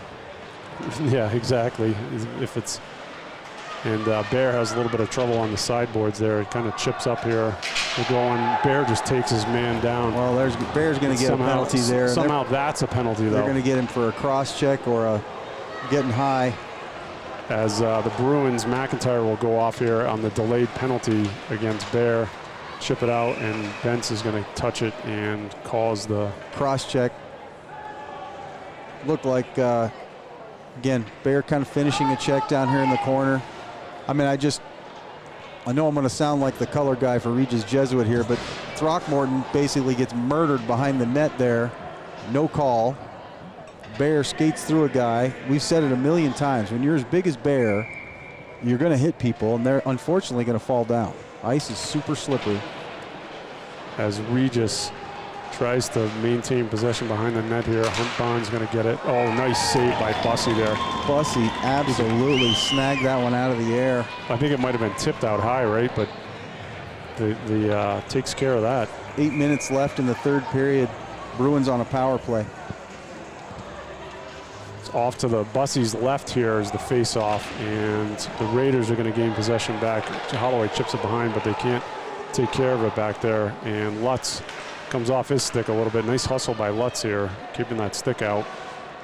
Speaker 2: Yeah, exactly. If it's and Bear has a little bit of trouble on the sideboards there. It kind of chips up here. We're going. Bear just takes his man down.
Speaker 3: Well, Bear's going to get a penalty there.
Speaker 2: Somehow that's a penalty, though.
Speaker 3: They're going to get him for a cross check or a getting high.
Speaker 2: As the Bruins, McIntyre will go off here on the delayed penalty against Bear. Chip it out, and Bence is going to touch it and cause the
Speaker 3: cross check. Looked like, again, Bear kind of finishing a check down here in the corner. I mean, I know I'm going to sound like the color guy for Regis Jesuit here, but Throckmorton basically gets murdered behind the net there. No call. Bear skates through a guy. We've said it a million times. When you're as big as Bear, you're going to hit people, and they're unfortunately going to fall down. Ice is super slippery.
Speaker 2: As Regis tries to maintain possession behind the net here, Hunt Bond's going to get it. Oh, nice save by Bussey there.
Speaker 3: Bussey absolutely snagged that one out of the air.
Speaker 2: I think it might have been tipped out high, right? But the takes care of that.
Speaker 3: 8 minutes left in the third period. Bruins on a power play.
Speaker 2: It's off to the Bussey's left here is the face-off, and the Raiders are going to gain possession back. Holloway chips it behind, but they can't take care of it back there. And Lutz comes off his stick a little bit. Nice hustle by Lutz here, keeping that stick out.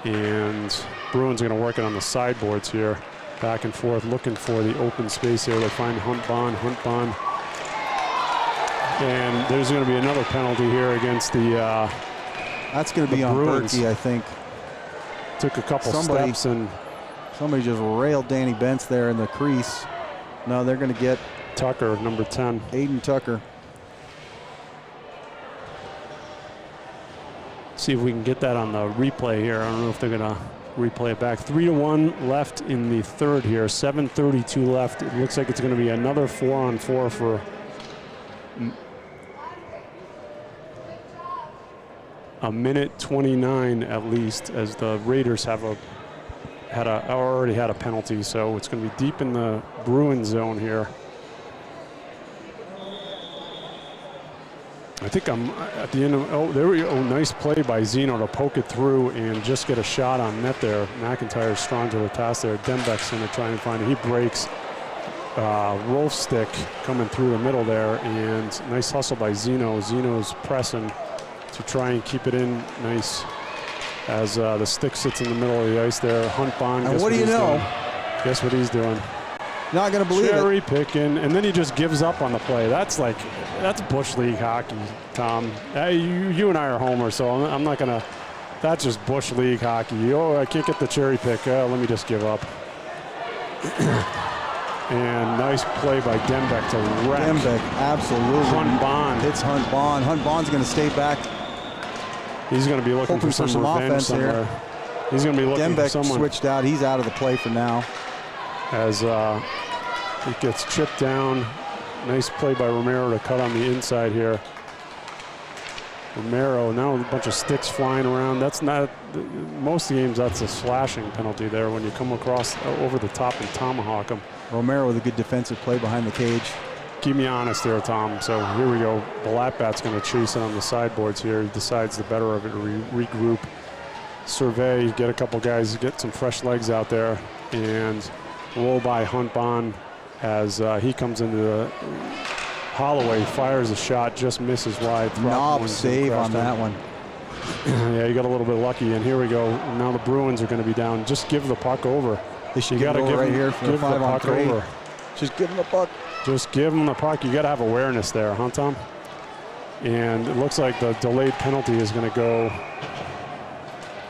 Speaker 2: And Bruins are going to work it on the sideboards here. Back and forth, looking for the open space here. They find Hunt Bond. And there's going to be another penalty here against the
Speaker 3: that's going to be on
Speaker 2: Bruins.
Speaker 3: Berkey, I think.
Speaker 2: Took a couple steps and
Speaker 3: somebody just railed Danny Bence there in the crease. No, they're going to get
Speaker 2: Tucker, number 10.
Speaker 3: Aiden Tucker.
Speaker 2: See if we can get that on the replay here. I don't know if they're going to replay it back. 3-1 left in the third here. 7:32 left. It looks like it's going to be another 4-on-4 for a minute 29 at least, as the Raiders have already had a penalty. So it's going to be deep in the Bruin zone here. I think I'm at the end of, oh, there we go. Nice play by Zeno to poke it through and just get a shot on net there. McIntyre's strong to the task there. Dembeck's going to try and find it. He breaks. Rolf stick coming through the middle there, and nice hustle by Zeno. Zeno's pressing to try and keep it in nice as the stick sits in the middle of the ice there. Hunt Bond.
Speaker 3: And what do you know?
Speaker 2: Guess what he's doing?
Speaker 3: Not going to believe
Speaker 2: Cherry
Speaker 3: it.
Speaker 2: picking, and then he just gives up on the play. That's Bush League hockey, Tom. You and I are homers, so I'm not going to. That's just Bush League hockey. Oh, I can't get the cherry pick. Let me just give up. And nice play by Dembeck to wreck.
Speaker 3: Dembeck, absolutely.
Speaker 2: Hunt Bond.
Speaker 3: It's Hunt Bond. Hunt Bond's going to stay back.
Speaker 2: He's going to be looking for some revenge
Speaker 3: offense
Speaker 2: somewhere. He's going to be looking for someone.
Speaker 3: Dembeck switched out. He's out of the play for now.
Speaker 2: As it gets chipped down. Nice play by Romero to cut on the inside here. Romero, now a bunch of sticks flying around. That's not, most of the games, that's a slashing penalty there when you come across over the top and tomahawk them.
Speaker 3: Romero with a good defensive play behind the cage.
Speaker 2: Keep me honest there, Tom. So here we go. Balatbat's going to chase it on the sideboards here. He decides the better of it to regroup, survey, get a couple guys, get some fresh legs out there, and roll by Hunt Bond as he comes into the Holloway, fires a shot, just misses wide.
Speaker 3: Knob save on that one.
Speaker 2: Yeah, you got a little bit lucky, and here we go. Now the Bruins are going to be down. Just give the puck over.
Speaker 3: They should give it right here for the 5-on-3.
Speaker 2: Over.
Speaker 3: Just give them the puck.
Speaker 2: Just give them the puck. You got to have awareness there, huh, Tom? And it looks like the delayed penalty is going to go.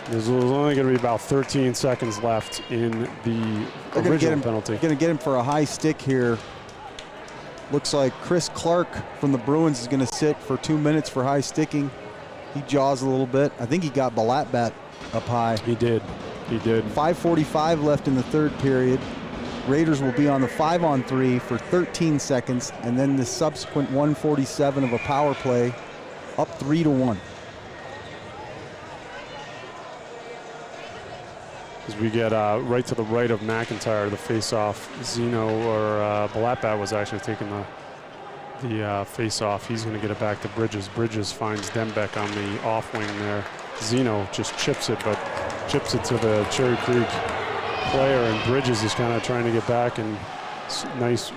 Speaker 2: There's only going to be about 13 seconds left in the original penalty.
Speaker 3: Going to get him for a high stick here. Looks like Chris Clark from the Bruins is going to sit for 2 minutes for high sticking. He jaws a little bit. I think he got Balatbat up high.
Speaker 2: He did. He did.
Speaker 3: 5:45 left in the third period. Raiders will be on the 5-on-3 for 13 seconds, and then the subsequent 1:47 of a power play, up 3-1.
Speaker 2: As we get right to the right of McIntyre, the face-off. Zeno or Balatbat was actually taking the face-off. He's going to get it back to Bridges. Bridges finds Dembeck on the off wing there. Zeno just chips it, but chips it to the Cherry Creek player, and Bridges is kind of trying to get back and nice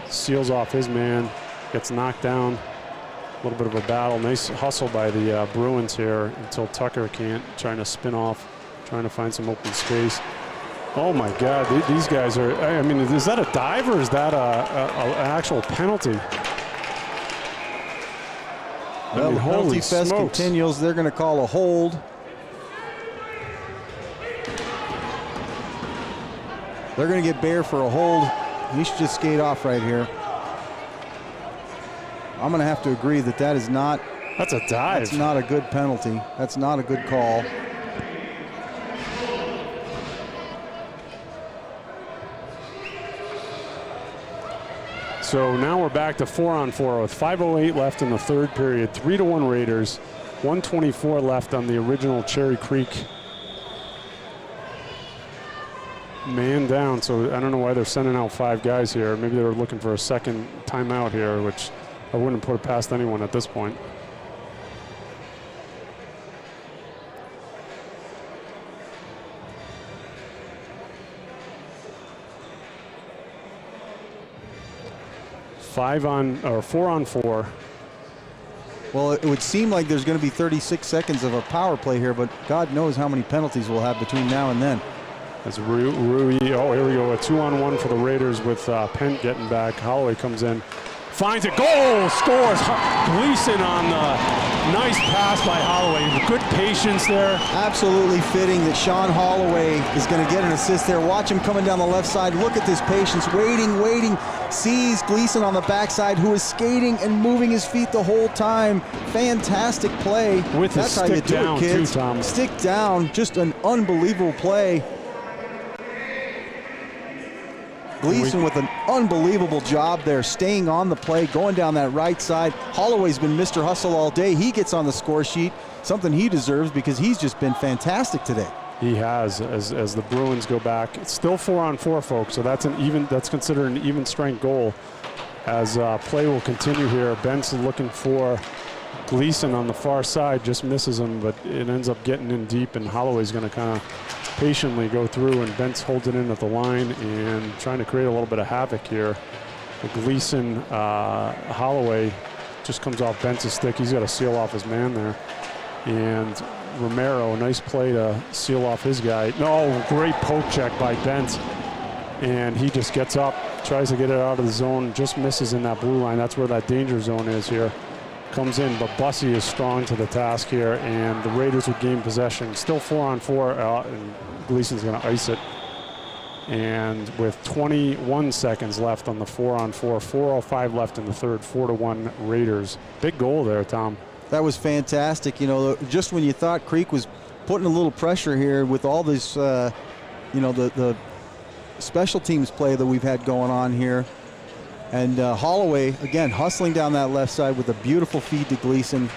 Speaker 2: seals off his man, gets knocked down. A little bit of a battle. Nice hustle by the Bruins here until Tucker can't, trying to spin off, trying to find some open space. Oh my God, these guys are, I mean, is that a dive or is that an actual penalty?
Speaker 3: Well, the penalty fest continues. They're going to call a hold. They're going to get Bear for a hold. He should just skate off right here. I'm going to have to agree that that is not.
Speaker 2: That's a dive.
Speaker 3: That's not a good penalty. That's not a good call.
Speaker 2: So now we're back to 4-on-4 with 5:08 left in the third period. 3-1 Raiders. 1:24 left on the original Cherry Creek. Man down, so I don't know why they're sending out 5 guys here. Maybe they're looking for a second timeout here, which I wouldn't put it past anyone at this point. 4-on-4.
Speaker 3: Well, it would seem like there's going to be 36 seconds of a power play here, but God knows how many penalties we'll have between now and then.
Speaker 2: As Rui, oh, here we go, a 2-on-1 for the Raiders with Pent getting back. Holloway comes in, finds a goal, scores. Gleason on the nice pass by Holloway. Good patience there.
Speaker 3: Absolutely fitting that Sean Holloway is going to get an assist there. Watch him coming down the left side. Look at this patience, waiting. Sees Gleason on the backside, who is skating and moving his feet the whole time. Fantastic play.
Speaker 2: With his
Speaker 3: That's how you
Speaker 2: stick
Speaker 3: do
Speaker 2: down
Speaker 3: it, kids.
Speaker 2: too, Tom.
Speaker 3: Stick down, just an unbelievable play. Gleason with an unbelievable job there, staying on the play, going down that right side. Holloway's been Mr. Hustle all day. He gets on the score sheet, something he deserves because he's just been fantastic today.
Speaker 2: He has, as the Bruins go back. It's still 4-on-4, folks, so that's considered an even strength goal. As play will continue here, Benson looking for Gleason on the far side just misses him, but it ends up getting in deep, and Holloway's going to kind of patiently go through, and Bentz holds it in at the line and trying to create a little bit of havoc here. The Gleason, Holloway just comes off Bentz's stick. He's got to seal off his man there. And Romero, nice play to seal off his guy. No, great poke check by Bentz. And he just gets up, tries to get it out of the zone, just misses in that blue line. That's where that danger zone is here. Comes in, but Bussey is strong to the task here, and the Raiders would gain possession. Still 4-on-4, and Gleason's going to ice it. And with 21 seconds left on the 4-on-4, 4:05 left in the third, 4-1 Raiders. Big goal there, Tom.
Speaker 3: That was fantastic. You know, just when you thought Creek was putting a little pressure here with all this, you know, the special teams play that we've had going on here. And Holloway, again, hustling down that left side with a beautiful feed to Gleason.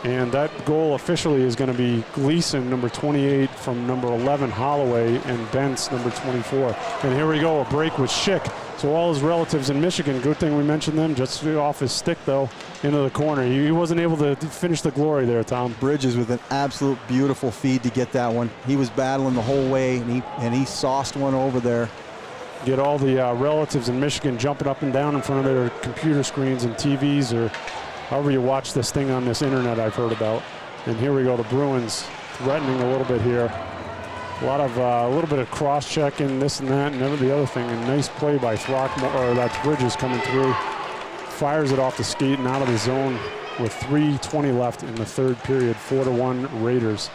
Speaker 2: And that goal officially is going to be Gleason, number 28, from number 11, Holloway, and Bentz, number 24. And here we go, a break with Schick. So all his relatives in Michigan, good thing we mentioned them, just off his stick, though, into the corner. He wasn't able to finish the glory there, Tom.
Speaker 3: Bridges with an absolute beautiful feed to get that one. He was battling the whole way, and he sauced one over there.
Speaker 2: Get all the relatives in Michigan jumping up and down in front of their computer screens and TVs, or however you watch this thing on this internet I've heard about. And here we go, the Bruins threatening a little bit here. A little bit of cross-checking, this and that, and the other thing. And nice play by Throckmorton, or that's Bridges coming through. Fires it off the skate and out of the zone with 3:20 left in the third period. 4-1 Raiders.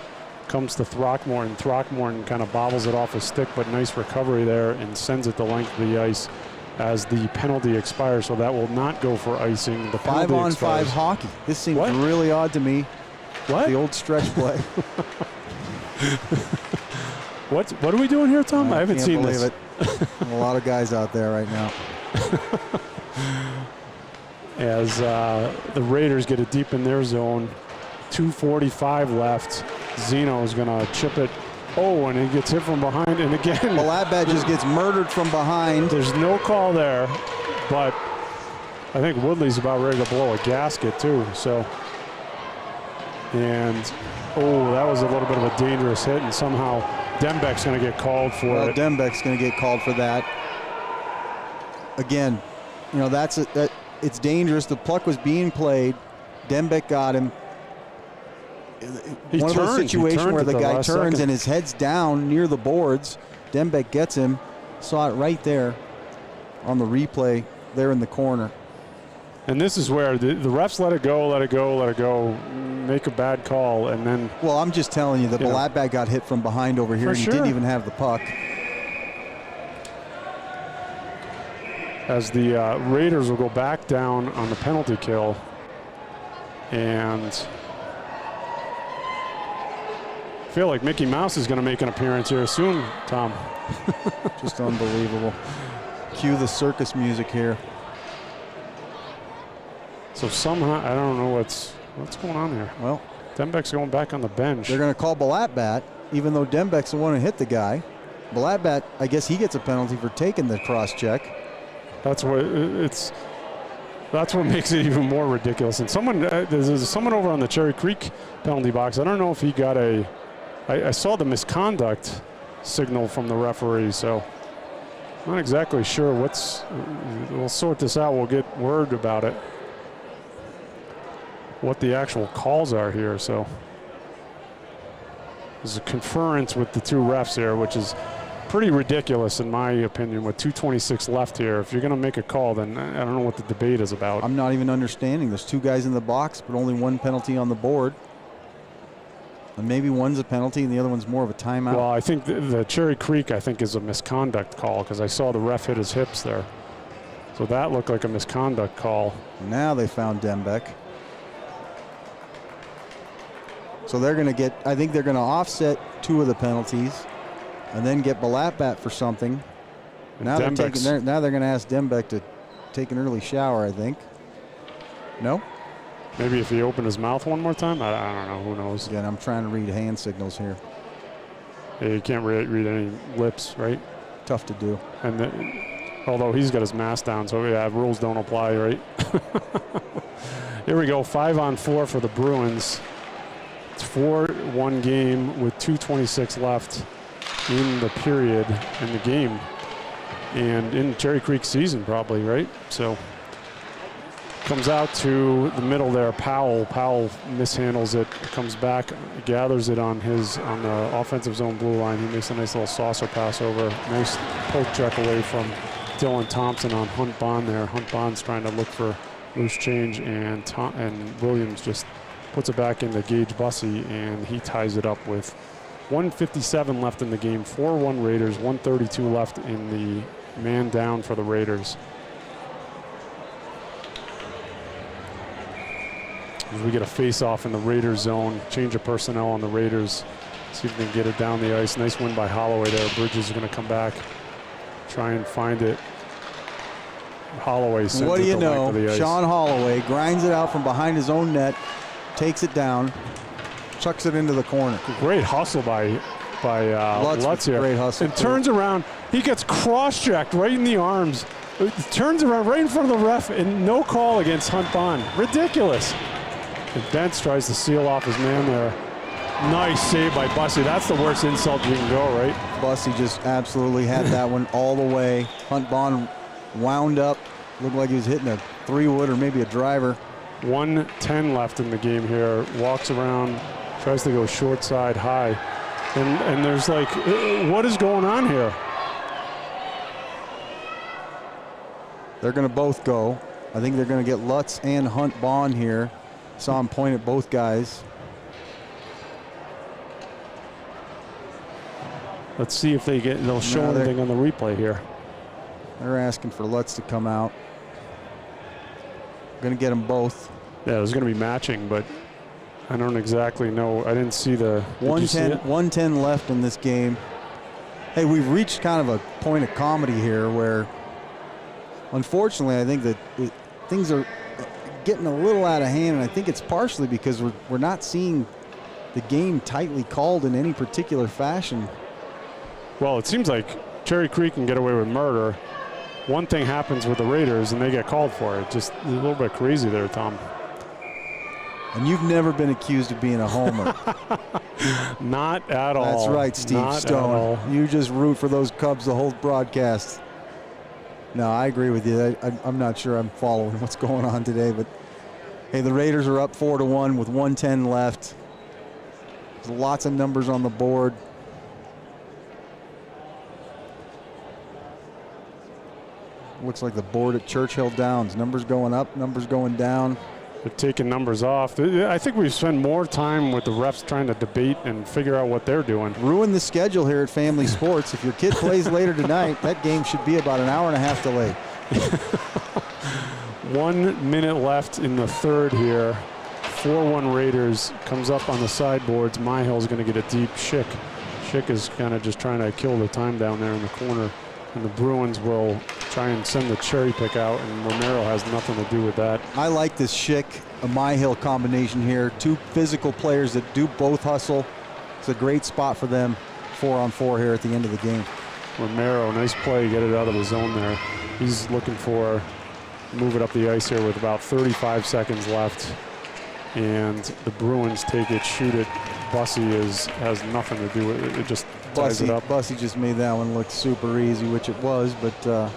Speaker 2: Comes to Throckmorton. Throckmorton kind of bobbles it off his stick, but nice recovery there and sends it the length of the ice as the penalty expires. So that will not go for icing. The penalty
Speaker 3: 5-on-5 hockey. This seems really odd to me.
Speaker 2: What?
Speaker 3: The old stretch play.
Speaker 2: What are we doing here, Tom? I haven't seen this.
Speaker 3: It. A lot of guys out there right now.
Speaker 2: As the Raiders get it deep in their zone. 2:45 left. Zeno's going to chip it. Oh, and he gets hit from behind. And again,
Speaker 3: Balabad just gets murdered from behind.
Speaker 2: There's no call there, but I think Woodley's about ready to blow a gasket too. So, and oh, that was a little bit of a dangerous hit, and somehow Dembeck's going to get called for it.
Speaker 3: Dembeck's going to get called for that. Again, you know, it's dangerous. The puck was being played. Dembeck got him. One of those situations where the guy turns and his head's down near the boards. Dembeck gets him. Saw it right there on the replay there in the corner.
Speaker 2: And this is where the refs let it go, make a bad call, and then...
Speaker 3: Well, I'm just telling you, the Balabad got hit from behind over here, and he didn't even have the puck.
Speaker 2: As the Raiders will go back down on the penalty kill. And I feel like Mickey Mouse is going to make an appearance here soon, Tom.
Speaker 3: Just unbelievable. Cue the circus music here.
Speaker 2: So somehow, I don't know what's going on here.
Speaker 3: Well,
Speaker 2: Dembeck's going back on the bench.
Speaker 3: They're going to call Balabad, even though Dembeck's the one who hit the guy. Balabad, I guess he gets a penalty for taking the cross check.
Speaker 2: That's what makes it even more ridiculous. And there's someone over on the Cherry Creek penalty box. I don't know if he got I saw the misconduct signal from the referee, so not exactly sure we'll sort this out. We'll get word about it, what the actual calls are here. So there's a conference with the two refs here, which is pretty ridiculous in my opinion with 2:26 left here. If you're going to make a call, then I don't know what the debate is about.
Speaker 3: I'm not even understanding. There's two guys in the box, but only one penalty on the board. And maybe one's a penalty and the other one's more of a timeout.
Speaker 2: Well, I think the Cherry Creek, I think, is a misconduct call because I saw the ref hit his hips there. So that looked like a misconduct call.
Speaker 3: Now they found Dembeck. So they're going to get, I think they're going to offset two of the penalties and then get Balabad for something. Now they're going to ask Dembeck to take an early shower, I think. No?
Speaker 2: Maybe if he opened his mouth one more time? I don't know. Who knows?
Speaker 3: Again, I'm trying to read hand signals here.
Speaker 2: Yeah, you can't read any lips, right?
Speaker 3: Tough to do.
Speaker 2: And although he's got his mask down, so yeah, rules don't apply, right? Here we go, 5-on-4 for the Bruins. It's 4-1 game with 2:26 left in the period in the game. And in Cherry Creek season probably, right? So comes out to the middle there, Powell. Powell mishandles it, comes back, gathers it on the offensive zone blue line. He makes a nice little saucer pass over. Nice poke check away from Dylan Thompson on Hunt Bond there. Hunt Bond's trying to look for loose change, and Williams just puts it back into Gage Bussey, and he ties it up with 1:57 left in the game. 4-1 Raiders, 1:32 left in the man down for the Raiders. As we get a face-off in the Raiders zone, change of personnel on the Raiders. See if they can get it down the ice. Nice win by Holloway there. Bridges is going to come back, try and find it. Holloway sends
Speaker 3: what do you
Speaker 2: it the length of the
Speaker 3: know?
Speaker 2: ice.
Speaker 3: Sean Holloway grinds it out from behind his own net, takes it down, chucks it into the corner.
Speaker 2: Great hustle by Lutz here.
Speaker 3: Great hustle.
Speaker 2: And turns around. He gets cross-checked right in the arms. Turns around right in front of the ref, and no call against Hunt Bond. Ridiculous. And Bentz tries to seal off his man there. Nice save by Bussey. That's the worst insult you can go, right?
Speaker 3: Bussey just absolutely had that one all the way. Hunt Bond wound up. Looked like he was hitting a 3-wood or maybe a driver.
Speaker 2: 1:10 left in the game here. Walks around, tries to go short side high. And there's like, what is going on here?
Speaker 3: They're going to both go. I think they're going to get Lutz and Hunt Bond here. Saw him point at both guys.
Speaker 2: Let's see if they'll show anything on the replay here.
Speaker 3: They're asking for Lutz to come out. Going to get them both.
Speaker 2: Yeah, it was going to be matching, but I don't exactly know. I didn't see the
Speaker 3: 110 left in this game. Hey, we've reached kind of a point of comedy here where, unfortunately, I think that things are getting a little out of hand, and I think it's partially because we're not seeing the game tightly called in any particular fashion.
Speaker 2: Well, it seems like Cherry Creek can get away with murder. One thing happens with the Raiders, and they get called for it. Just a little bit crazy there, Tom.
Speaker 3: And you've never been accused of being a homer.
Speaker 2: Not at all.
Speaker 3: That's right, Steve
Speaker 2: Not
Speaker 3: Stone. You just root for those Cubs the whole broadcast. No, I agree with you. I'm not sure I'm following what's going on today, but hey, the Raiders are up 4-1 with 1:10 left. There's lots of numbers on the board. Looks like the board at Churchill Downs. Numbers going up, numbers going down.
Speaker 2: They're taking numbers off. I think we spend more time with the refs trying to debate and figure out what they're doing.
Speaker 3: Ruin the schedule here at Family Sports. If your kid plays later tonight, that game should be about an hour and a half delayed.
Speaker 2: 1 minute left in the third here. 4-1 Raiders. Comes up on the sideboards. Myhill's going to get a deep Schick. Schick is kind of just trying to kill the time down there in the corner. And the Bruins will try and send the cherry pick out, and Romero has nothing to do with that.
Speaker 3: I like this Schick, a Myhill combination here. Two physical players that do both hustle. It's a great spot for them. 4-on-4 here at the end of the game.
Speaker 2: Romero, nice play, get it out of the zone there. He's looking for move it up the ice here with about 35 seconds left. And the Bruins take it, shoot it. Bussey has nothing to do with it. It just ties it up.
Speaker 3: Bussey just made that one look super easy, which it was, but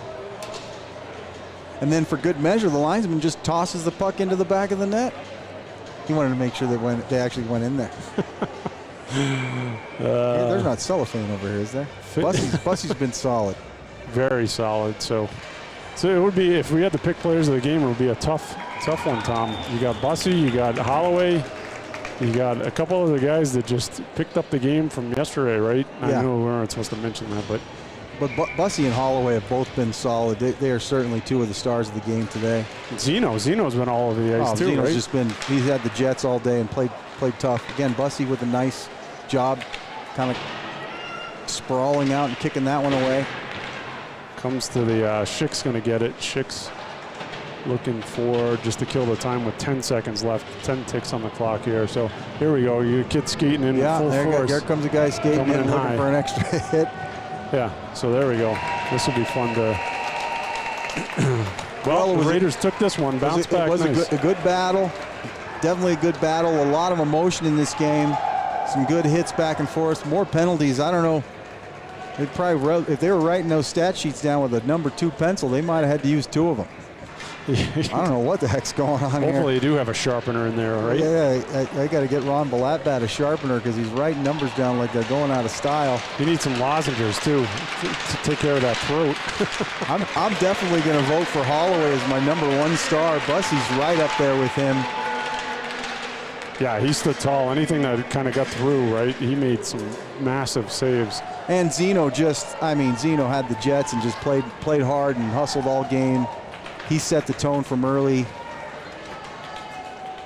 Speaker 3: and then for good measure, the linesman just tosses the puck into the back of the net. He wanted to make sure that they actually went in there. There's not cellophane over here, is there? Bussey's been solid.
Speaker 2: Very solid. So it would be, if we had to pick players of the game, it would be a tough one, Tom. You got Bussey, you got Holloway, you got a couple of the guys that just picked up the game from yesterday, right?
Speaker 3: Yeah.
Speaker 2: I know we weren't supposed to mention that, but
Speaker 3: Bussey and Holloway have both been solid. They are certainly two of the stars of the game today.
Speaker 2: Zeno's been all over the ice too,
Speaker 3: Zeno's
Speaker 2: right?
Speaker 3: just been, he's had the Jets all day and played tough. Again, Bussey with a nice job, kind of sprawling out and kicking that one away.
Speaker 2: Comes to the Schick's going to get it. Schick's looking for just to kill the time with 10 seconds left. 10 ticks on the clock here. So here we go. Your kid skating in full force.
Speaker 3: Here comes a guy skating
Speaker 2: Coming
Speaker 3: in looking
Speaker 2: high.
Speaker 3: for an extra hit.
Speaker 2: Yeah, so there we go. This will be fun to Well,
Speaker 3: it was
Speaker 2: the Raiders took this one, bounced back
Speaker 3: It was
Speaker 2: nice.
Speaker 3: a good battle. Definitely a good battle. A lot of emotion in this game. Some good hits back and forth. More penalties. I don't know. They probably, if they were writing those stat sheets down with a number 2 pencil, they might have had to use 2 of them. I don't know what the heck's going on here.
Speaker 2: Hopefully you do have a sharpener in there, right?
Speaker 3: Yeah, I got to get Ron Balatbat a sharpener because he's writing numbers down like they're going out of style.
Speaker 2: You need some lozenges, too, to take care of that throat.
Speaker 3: I'm definitely going to vote for Holloway as my number 1 star. Bussey's right up there with him.
Speaker 2: Yeah, he stood tall. Anything that kind of got through, right? He made some massive saves.
Speaker 3: And Zeno Zeno had the Jets and just played hard and hustled all game. He set the tone from early.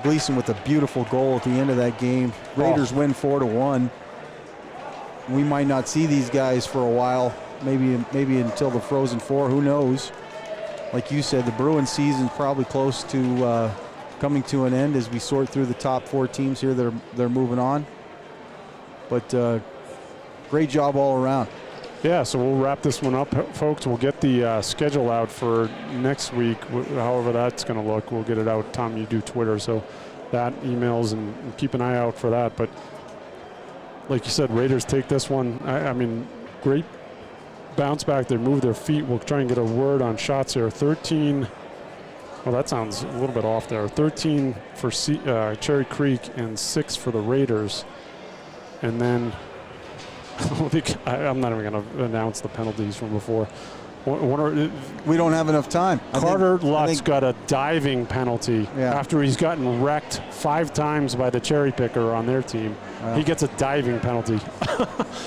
Speaker 3: Gleason with a beautiful goal at the end of that game. Raiders win 4-1. We might not see these guys for a while, maybe until the Frozen Four. Who knows? Like you said, the Bruins season's probably close to coming to an end as we sort through the top 4 teams here that are moving on. But great job all around.
Speaker 2: Yeah, so we'll wrap this one up, folks. We'll get the schedule out for next week, however that's going to look. We'll get it out. Tom, you do Twitter, so that, emails, and keep an eye out for that. But like you said, Raiders take this one. I mean, great bounce back. They move their feet. We'll try and get a word on shots here. 13. Well, that sounds a little bit off there. 13 for Cherry Creek and 6 for the Raiders. And then I'm not even going to announce the penalties from before.
Speaker 3: We don't have enough time.
Speaker 2: Carter Lutz got a diving penalty after he's gotten wrecked 5 times by the cherry picker on their team. He gets a diving penalty.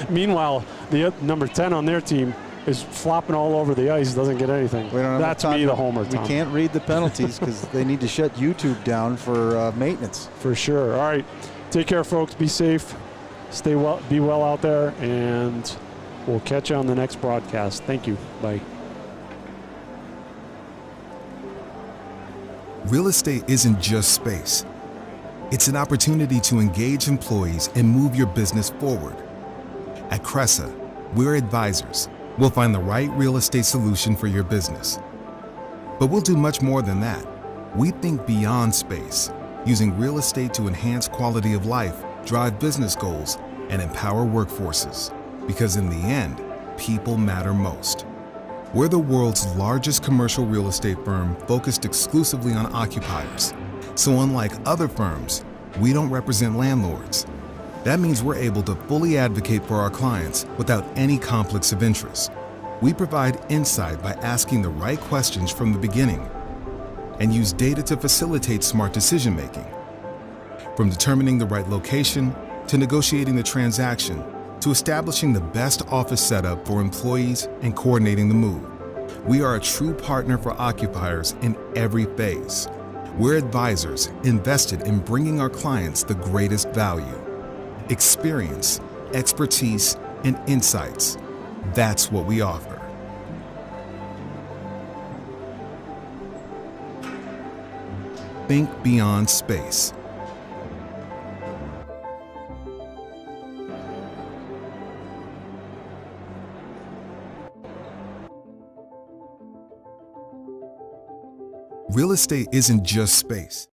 Speaker 2: Meanwhile, the number 10 on their team is flopping all over the ice, doesn't get anything. That's me, the homer, Tom.
Speaker 3: We can't read the penalties because they need to shut YouTube down for maintenance.
Speaker 2: For sure. All right. Take care, folks. Be safe. Stay well. Be well out there, and we'll catch you on the next broadcast. Thank you. Bye.
Speaker 1: Real estate isn't just space. It's an opportunity to engage employees and move your business forward. At Cressa, we're advisors. We'll find the right real estate solution for your business. But we'll do much more than that. We think beyond space, using real estate to enhance quality of life, drive business goals, and empower workforces. Because in the end, people matter most. We're the world's largest commercial real estate firm focused exclusively on occupiers. So unlike other firms, we don't represent landlords. That means we're able to fully advocate for our clients without any conflicts of interest. We provide insight by asking the right questions from the beginning and use data to facilitate smart decision-making. From determining the right location, to negotiating the transaction, to establishing the best office setup for employees and coordinating the move. We are a true partner for occupiers in every phase. We're advisors invested in bringing our clients the greatest value. Experience, expertise, and insights. That's what we offer. Think beyond space. Real estate isn't just space.